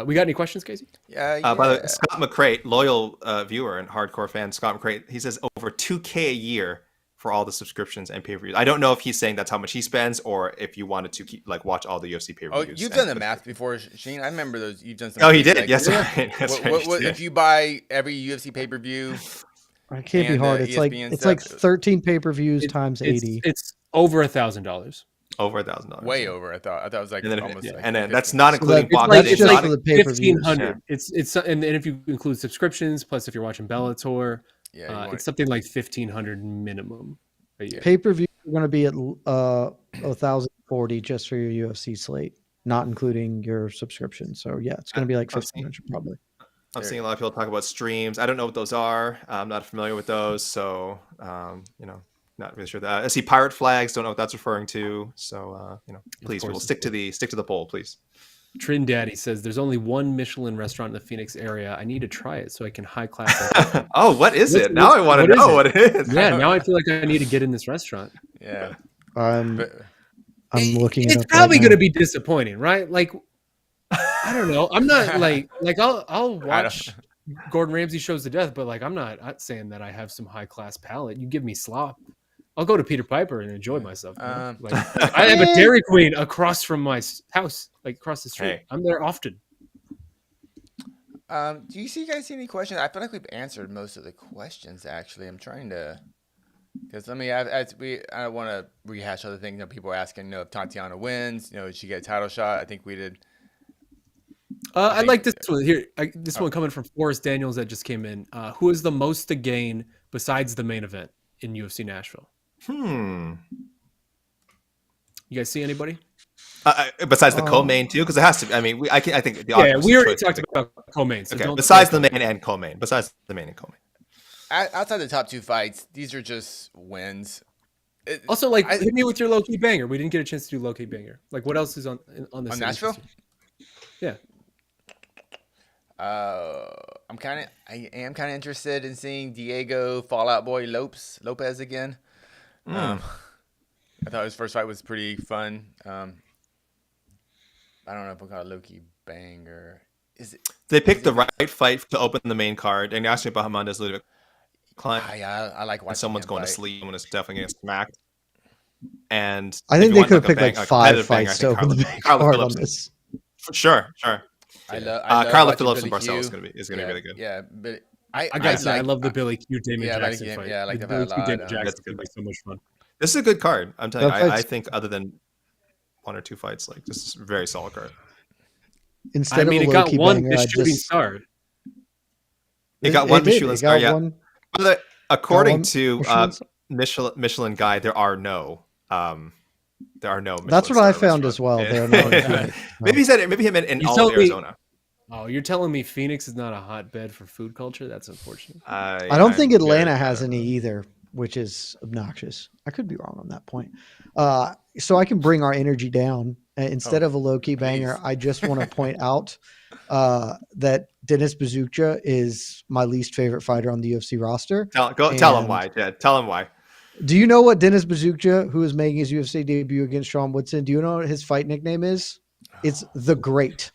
Speaker 3: We got any questions, Casey?
Speaker 4: Yeah. By the way, Scott McCrate, loyal viewer and hardcore fan, Scott McCrate, he says over $2,000 a year for all the subscriptions and pay-per-views. I don't know if he's saying that's how much he spends, or if you wanted to keep watch all the UFC pay-per-views.
Speaker 1: Oh, you've done the math before, Shaheen. I remember those. You've done some.
Speaker 4: Oh, he did. Yes, right.
Speaker 1: What, if you buy every UFC pay-per-view?
Speaker 2: It can't be hard. It's like 13 pay-per-views times 80.
Speaker 3: It's over $1,000.
Speaker 4: Over $1,000.
Speaker 1: Way over. I thought it was like almost.
Speaker 4: And then that's not including
Speaker 2: boxing.
Speaker 3: It's like
Speaker 2: the pay-per-views.
Speaker 3: $1,500. It's and if you include subscriptions, plus if you're watching Bellator, it's something like $1,500 minimum a year.
Speaker 2: Pay-per-view are going to be at $1,040 just for your UFC slate, not including your subscription. So yeah, it's going to be like $1,500 probably.
Speaker 4: I'm seeing a lot of people talk about streams. I don't know what those are. I'm not familiar with those, so not really sure that. I see pirate flags. Don't know what that's referring to. So please, we'll stick to the poll, please.
Speaker 3: Trin Daddy says there's only one Michelin restaurant in the Phoenix area. I need to try it so I can high class.
Speaker 4: Oh, what is it? Now I want to know what it is.
Speaker 3: Yeah, now I feel like I need to get in this restaurant.
Speaker 1: Yeah.
Speaker 2: I'm looking.
Speaker 3: It's probably going to be disappointing, right? Like, I don't know. I'm not like I'll watch Gordon Ramsay shows to death, but like I'm not saying that I have some high class palate. You give me slop, I'll go to Peter Piper and enjoy myself. Like I have a Dairy Queen across from my house, like across the street. Hey. I'm there often.
Speaker 1: Do you guys see any questions? I feel like we've answered most of the questions. Actually, I'm trying to, because I don't want to rehash other things. People are asking, if Tatiana wins, did she get a title shot? I think we did.
Speaker 3: I like this one here. This one coming from Forrest Daniels that just came in. Who is the most to gain besides the main event in UFC Nashville? You guys see anybody?
Speaker 4: Besides the co-main too, because it has to. I mean, I think the
Speaker 3: we already talked about co-main. So
Speaker 4: okay, besides the main and co-main. Besides the main and co-main.
Speaker 1: Outside the top two fights, these are just wins.
Speaker 3: Also, hit me with your low-key banger. We didn't get a chance to do low-key banger. Like, what else is on this?
Speaker 1: On Nashville?
Speaker 3: Yeah.
Speaker 1: I am kind of interested in seeing Diego Fallout Boy Lopez again. I thought his first fight was pretty fun. I don't know if we'll call it low-key banger.
Speaker 4: They picked the right fight to open the main card, and actually Bahamondes Ludwig Klein.
Speaker 1: I like watching.
Speaker 4: Someone's going to sleep. Someone is definitely getting smacked. And
Speaker 2: I think they could have picked 5 fights to open the main card on this.
Speaker 4: Sure.
Speaker 1: I love
Speaker 4: Carla Phillips and Barcelo is going to be really good.
Speaker 1: Yeah, but
Speaker 3: I gotta say, I love the Billy Q Damon Jackson fight.
Speaker 1: Yeah, I like
Speaker 3: the
Speaker 1: that
Speaker 3: Billy
Speaker 1: a lot.
Speaker 3: Q Damon Jackson could be so much fun.
Speaker 4: This is a good card. I'm telling you. I think other than 1 or 2 fights, like this is a very solid card.
Speaker 2: Instead of a
Speaker 3: it got one
Speaker 2: banger,
Speaker 3: shooting star.
Speaker 4: It got one Michelin star. Yeah. According to Michelin Guide, there are no. Michelin
Speaker 2: That's what I found as well. There are no.
Speaker 4: Maybe he meant in all of Arizona.
Speaker 3: Oh, you're telling me Phoenix is not a hotbed for food culture? That's unfortunate.
Speaker 2: I don't think Atlanta has any either, which is obnoxious. I could be wrong on that point. So I can bring our energy down. Instead of a low-key banger, I just want to point out that Denis Buzukja is my least favorite fighter on the UFC roster.
Speaker 4: Tell him why, Jed. Tell him why.
Speaker 2: Do you know what Denis Buzukja, who is making his UFC debut against Sean Woodson, do you know what his fight nickname is? It's The Great.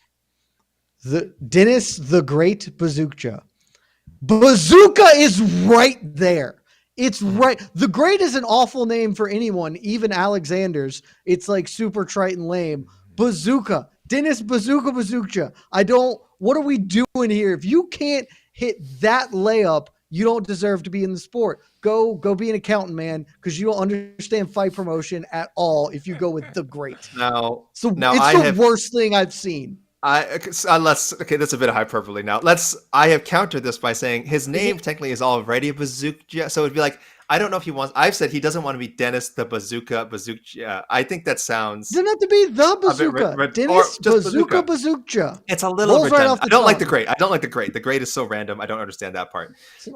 Speaker 2: Denis the Great Buzukja. Bazooka is right there. It's right. The Great is an awful name for anyone, even Alexander's. It's like super trite and lame. Bazooka. Denis Buzukja. What are we doing here? If you can't hit that layup, you don't deserve to be in the sport. Go be an accountant, man, because you don't understand fight promotion at all if you go with The Great. It's the worst thing I've seen.
Speaker 4: That's a bit of hyperbole now. I have countered this by saying his name technically is already Bazooka, so it'd be like, I don't know if he wants. I've said he doesn't want to be Denis the Bazooka. I think that sounds.
Speaker 2: Doesn't have to be the Bazooka. Denis Bazooka.
Speaker 4: It's a little redundant. I don't like the Great. The Great is so random. I don't understand that part.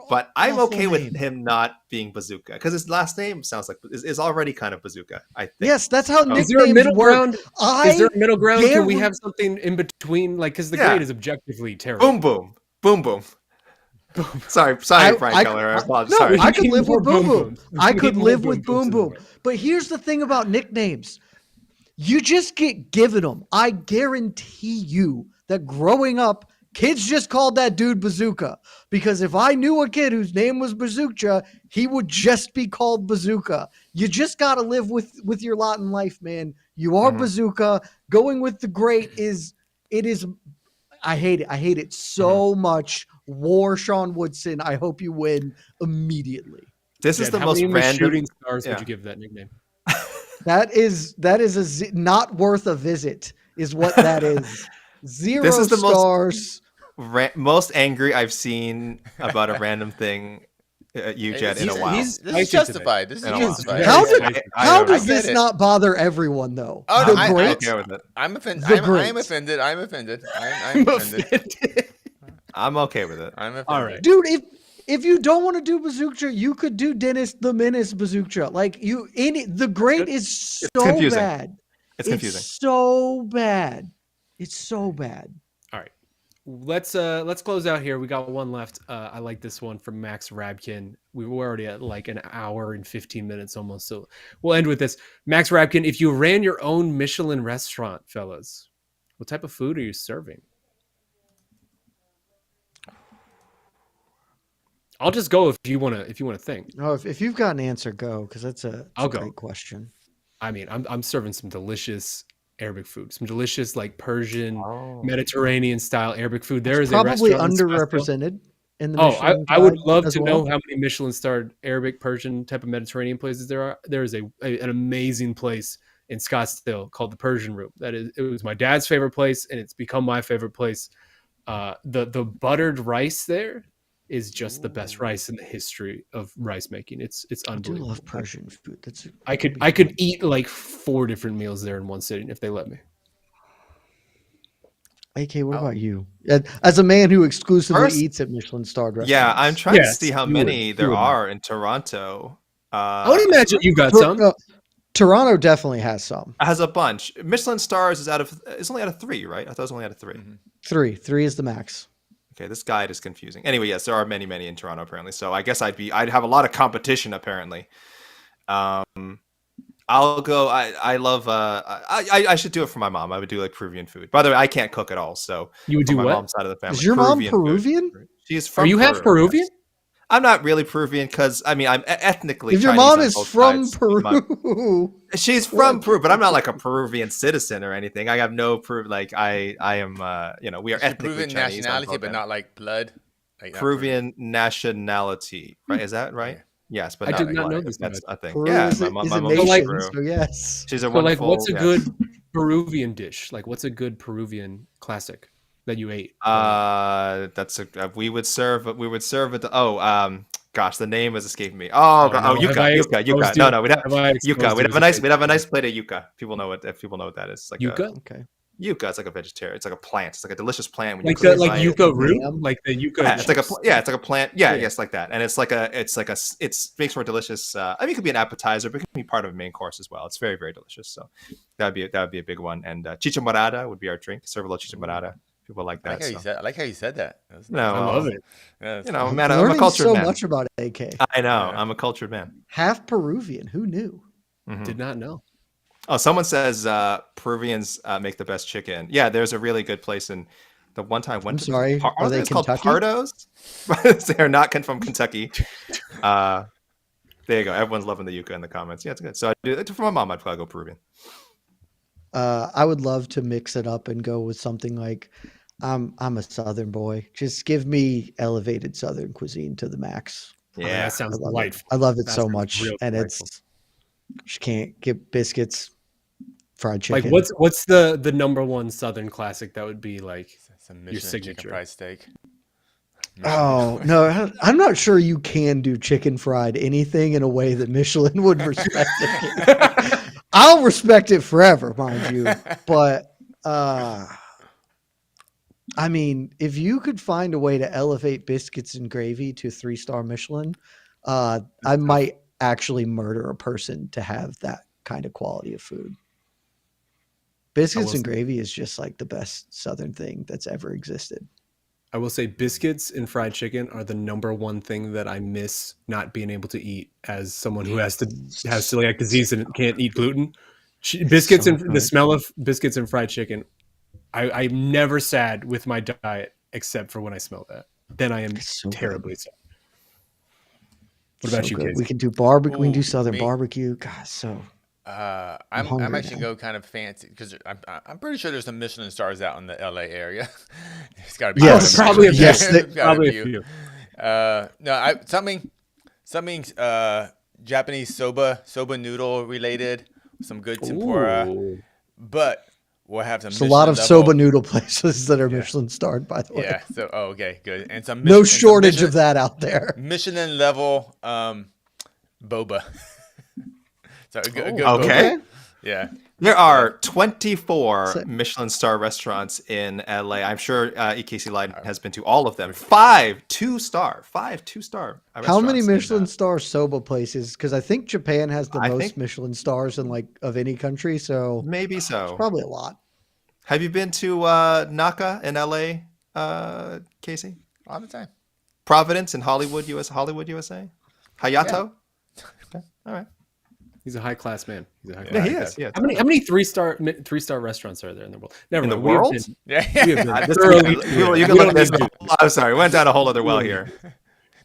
Speaker 4: But I'm okay with him not being Bazooka because his last name sounds like is already kind of Bazooka. I think.
Speaker 2: Yes, that's how nicknames
Speaker 3: Is there a middle
Speaker 2: work.
Speaker 3: ground? Is there a middle ground? Can we have something in between? Like, because the Great is objectively terrible.
Speaker 4: Boom, boom, boom, boom. Sorry, Frank Keller. I apologize.
Speaker 2: No, I could live with Boom Boom. I could live with Boom Boom. But here's the thing about nicknames. You just get given them. I guarantee you that growing up, kids just called that dude Bazooka. Because if I knew a kid whose name was Bazooka, he would just be called Bazooka. You just got to live with your lot in life, man. You are Bazooka. Going with the Great I hate it. I hate it so much. War Sean Woodson. I hope you win immediately.
Speaker 4: This is the most random.
Speaker 3: Shooting stars would you give that nickname?
Speaker 2: That is not worth a visit. Is what that is. 0
Speaker 4: this is the
Speaker 2: stars.
Speaker 4: Most angry I've seen about a random thing. Jed, in a while.
Speaker 1: This is justified.
Speaker 2: How does this not bother everyone though?
Speaker 4: I'm okay with it.
Speaker 1: I'm offended. I'm offended. I'm offended.
Speaker 4: I'm okay with it.
Speaker 1: I'm offended.
Speaker 3: All right,
Speaker 2: dude. If you don't want to do Bazooka, you could do Denis the Menace Bazooka. Like the Great is so
Speaker 4: confusing.
Speaker 2: bad.
Speaker 4: It's confusing.
Speaker 2: So bad. It's so bad.
Speaker 3: All right. Let's close out here. We got one left. I like this one from Max Rabkin. We were already at like an hour and 15 minutes almost. So we'll end with this. Max Rabkin, if you ran your own Michelin restaurant, fellas, what type of food are you serving? I'll just go if you want to think.
Speaker 2: No, if you've got an answer, go, because that's a great question.
Speaker 3: I mean, I'm serving some delicious Arabic food, some delicious like Persian, Mediterranean style Arabic food. There is
Speaker 2: probably
Speaker 3: a restaurant
Speaker 2: underrepresented in the Michelin
Speaker 3: I would love to
Speaker 2: well.
Speaker 3: know how many Michelin starred Arabic, Persian type of Mediterranean places there are. There is an amazing place in Scottsdale called the Persian Room. It was my dad's favorite place, and it's become my favorite place. The buttered rice there is just the best rice in the history of rice making. It's unbelievable.
Speaker 2: I do love Persian food.
Speaker 3: I could eat like 4 different meals there in one sitting if they let me.
Speaker 2: AK, what about you? As a man who exclusively eats at Michelin-starred restaurants.
Speaker 4: Yeah, I'm trying to see how many there are in Toronto.
Speaker 3: I would imagine you got some.
Speaker 2: Toronto definitely has some.
Speaker 4: Has a bunch. Michelin stars is only out of 3, right? I thought it was only out of 3.
Speaker 2: Mm-hmm. 3 is the max. Okay,
Speaker 4: this guide is confusing. Anyway, yes, there are many in Toronto apparently. So I guess I'd have a lot of competition apparently. I'll go. I love. I should do it for my mom. I would do like Peruvian food. By the way, I can't cook at all. So
Speaker 3: you would do
Speaker 4: my
Speaker 3: what?
Speaker 4: mom's side of the family.
Speaker 2: Is your mom Peruvian?
Speaker 4: She's from.
Speaker 3: Are you half Peruvian?
Speaker 4: Yes. I'm not really Peruvian because I'm ethnically.
Speaker 2: If your
Speaker 4: Chinese
Speaker 2: mom is from Peru,
Speaker 4: she's from Peru, but I'm not like a Peruvian citizen or anything. I have no Peru. Like I am. We are ethnically
Speaker 1: Peruvian
Speaker 4: Chinese,
Speaker 1: nationality, but not like blood.
Speaker 4: Like Peruvian nationality, right? Is that right? Yes, but
Speaker 3: I did not know this.
Speaker 4: That's a thing.
Speaker 2: Peru
Speaker 4: yeah,
Speaker 2: my
Speaker 4: mom
Speaker 2: is
Speaker 4: like
Speaker 2: Peru. So yes.
Speaker 4: She's a wonderful.
Speaker 3: Like, what's a good Peruvian dish? Like, what's a good Peruvian classic that you ate?
Speaker 4: We would serve it. Gosh, the name is escaping me. Yuca. No, we'd have yuca. We'd have a nice plate of yuca. People know what that is. It's like
Speaker 3: yuca.
Speaker 2: Okay.
Speaker 4: Yuca, it's like a vegetarian. It's like a plant. It's like a delicious plant.
Speaker 3: Like yuca root, like the yuca.
Speaker 4: Yeah, it's like a plant. Yeah, I guess like that. And it's makes for a delicious. It could be an appetizer, but it can be part of a main course as well. It's very, very delicious. So that would be a big one. And chicha morada would be our drink. Serve a little chicha morada. People like that.
Speaker 1: I like how you said that.
Speaker 3: I love it.
Speaker 1: Yeah,
Speaker 4: man, I'm a cultured man.
Speaker 2: So much about AK.
Speaker 4: I know. I'm a cultured man.
Speaker 2: Half Peruvian. Who knew?
Speaker 4: Mm-hmm.
Speaker 3: Did not know.
Speaker 4: Oh, someone says Peruvians make the best chicken. Yeah, there's a really good place in the one time went to.
Speaker 2: Sorry, are they
Speaker 4: called
Speaker 2: Kentucky?
Speaker 4: Pardos? They are not from Kentucky. There you go. Everyone's loving the yuca in the comments. Yeah, it's good. So for my mom, I'd probably go Peruvian.
Speaker 2: I would love to mix it up and go with something like I'm a Southern boy. Just give me elevated Southern cuisine to the max.
Speaker 4: Yeah,
Speaker 3: that sounds delightful.
Speaker 2: I love it so much, and it's you can't get biscuits, fried chicken.
Speaker 3: Like what's the number one Southern classic that would be like your signature
Speaker 1: chicken fried steak?
Speaker 2: Oh no, I'm not sure you can do chicken fried anything in a way that Michelin would respect it. I'll respect it forever, mind you, but I mean, if you could find a way to elevate biscuits and gravy to 3-star Michelin, I might actually murder a person to have that kind of quality of food. Biscuits and gravy is just like the best Southern thing that's ever existed.
Speaker 3: I will say biscuits and fried chicken are the number one thing that I miss not being able to eat as someone who has celiac disease and can't eat gluten. Biscuits and the smell of biscuits and fried chicken. I'm never sad with my diet except for when I smell that. Then I am terribly sad. What about you, Casey?
Speaker 2: We can do barbecue. We can do Southern barbecue. God,
Speaker 1: I'm actually go kind of fancy because I'm pretty sure there's some Michelin stars out in the LA area. It's got to be
Speaker 3: probably a few.
Speaker 1: Something Japanese soba noodle related, some good tempura.
Speaker 3: Ooh.
Speaker 1: But we'll have some.
Speaker 2: There's a lot of soba noodle places that are Michelin starred, by the way.
Speaker 1: Yeah. So okay, good, and some
Speaker 2: no shortage of that out there.
Speaker 1: Michelin level boba. So a good
Speaker 4: okay.
Speaker 1: Boba. Yeah.
Speaker 4: There are 24 Michelin star restaurants in LA. I'm sure EKC Leydon has been to all of them. 5 2-star.
Speaker 2: How many Michelin star soba places? Because I think Japan has the most Michelin stars in of any country. So
Speaker 4: maybe so.
Speaker 2: It's probably a lot.
Speaker 4: Have you been to Naka in LA, Casey?
Speaker 1: All the time.
Speaker 4: Providence in Hollywood, USA? Hayato?
Speaker 1: Yeah.
Speaker 4: Okay. All right.
Speaker 3: He's a high class man.
Speaker 4: Yeah, he is. Yeah.
Speaker 3: How many 3-star restaurants are there in the world? Never
Speaker 4: in
Speaker 3: mind.
Speaker 4: the world? I'm sorry, we went down a whole other well here.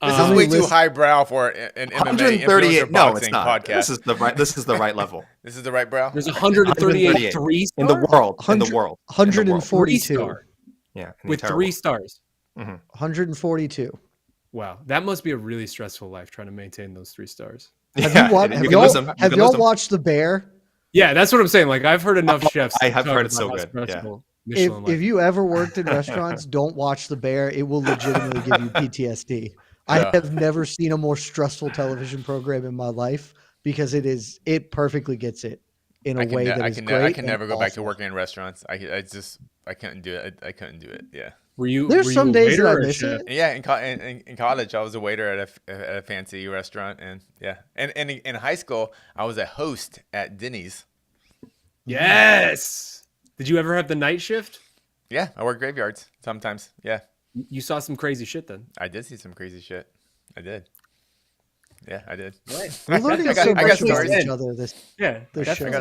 Speaker 1: This is way too highbrow for an MMA
Speaker 4: 138. No, it's
Speaker 1: boxing
Speaker 4: not.
Speaker 1: podcast.
Speaker 4: This is the right level.
Speaker 1: This is the right brow.
Speaker 3: There's 138
Speaker 4: in the world.
Speaker 2: 142.
Speaker 4: Yeah,
Speaker 3: with 3 stars.
Speaker 2: 142.
Speaker 3: Wow, that must be a really stressful life trying to maintain those 3 stars.
Speaker 2: Have y'all watched The Bear?
Speaker 3: Yeah, that's what I'm saying. Like, I've heard enough chefs.
Speaker 4: I have heard it's so good. Yeah.
Speaker 2: If you ever worked in restaurants, don't watch The Bear. It will legitimately give you PTSD. I have never seen a more stressful television program in my life because it perfectly gets it in a way that is great.
Speaker 1: I can never go back to working in restaurants. I couldn't do it. I couldn't do it. Yeah.
Speaker 2: There's some days that I miss it.
Speaker 1: Yeah, in college, I was a waiter at a fancy restaurant, and in high school, I was a host at Denny's.
Speaker 3: Yes. Did you ever have the night shift?
Speaker 1: Yeah, I work graveyards sometimes. Yeah.
Speaker 3: You saw some crazy shit then.
Speaker 1: I did see some crazy shit. I did. Yeah, I did.
Speaker 3: Right.
Speaker 2: We're learning so much about each other. This show.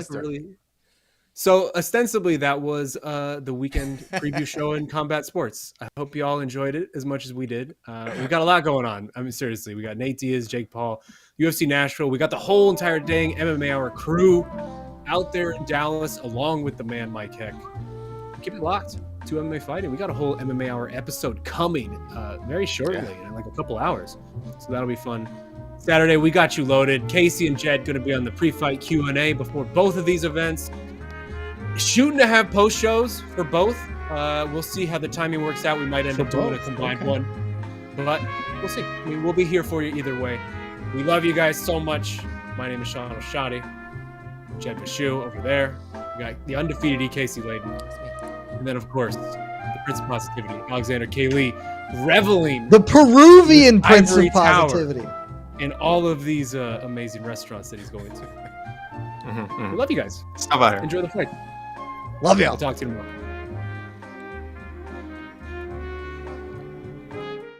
Speaker 3: So ostensibly that was the weekend preview show in combat sports. I hope you all enjoyed it as much as we did. We got a lot going on. I mean, seriously, we got Nate Diaz, Jake Paul, UFC Nashville. We got the whole entire dang MMA Hour crew out there in Dallas, along with the man Mike Heck. Keep it locked to MMA Fighting. We got a whole MMA Hour episode coming very shortly, in like a couple hours. So that'll be fun. Saturday, we got you loaded. Casey and Jed going to be on the pre-fight Q&A before both of these events. Shooting to have post shows for both. We'll see how the timing works out. We might end up doing a combined one, but we'll see. I mean, we'll be here for you either way. We love you guys so much. My name is Sean Al-Shatti. Jed Meshew over there. We got the undefeated EKC Leydon. And then, of course, the Prince of Positivity, Alexander K. Lee, reveling
Speaker 2: the Peruvian Prince of Positivity
Speaker 3: in all of these amazing restaurants that he's going to. We love you guys.
Speaker 4: Stop out here.
Speaker 3: Enjoy the fight.
Speaker 2: Love y'all.
Speaker 3: We'll talk to you tomorrow.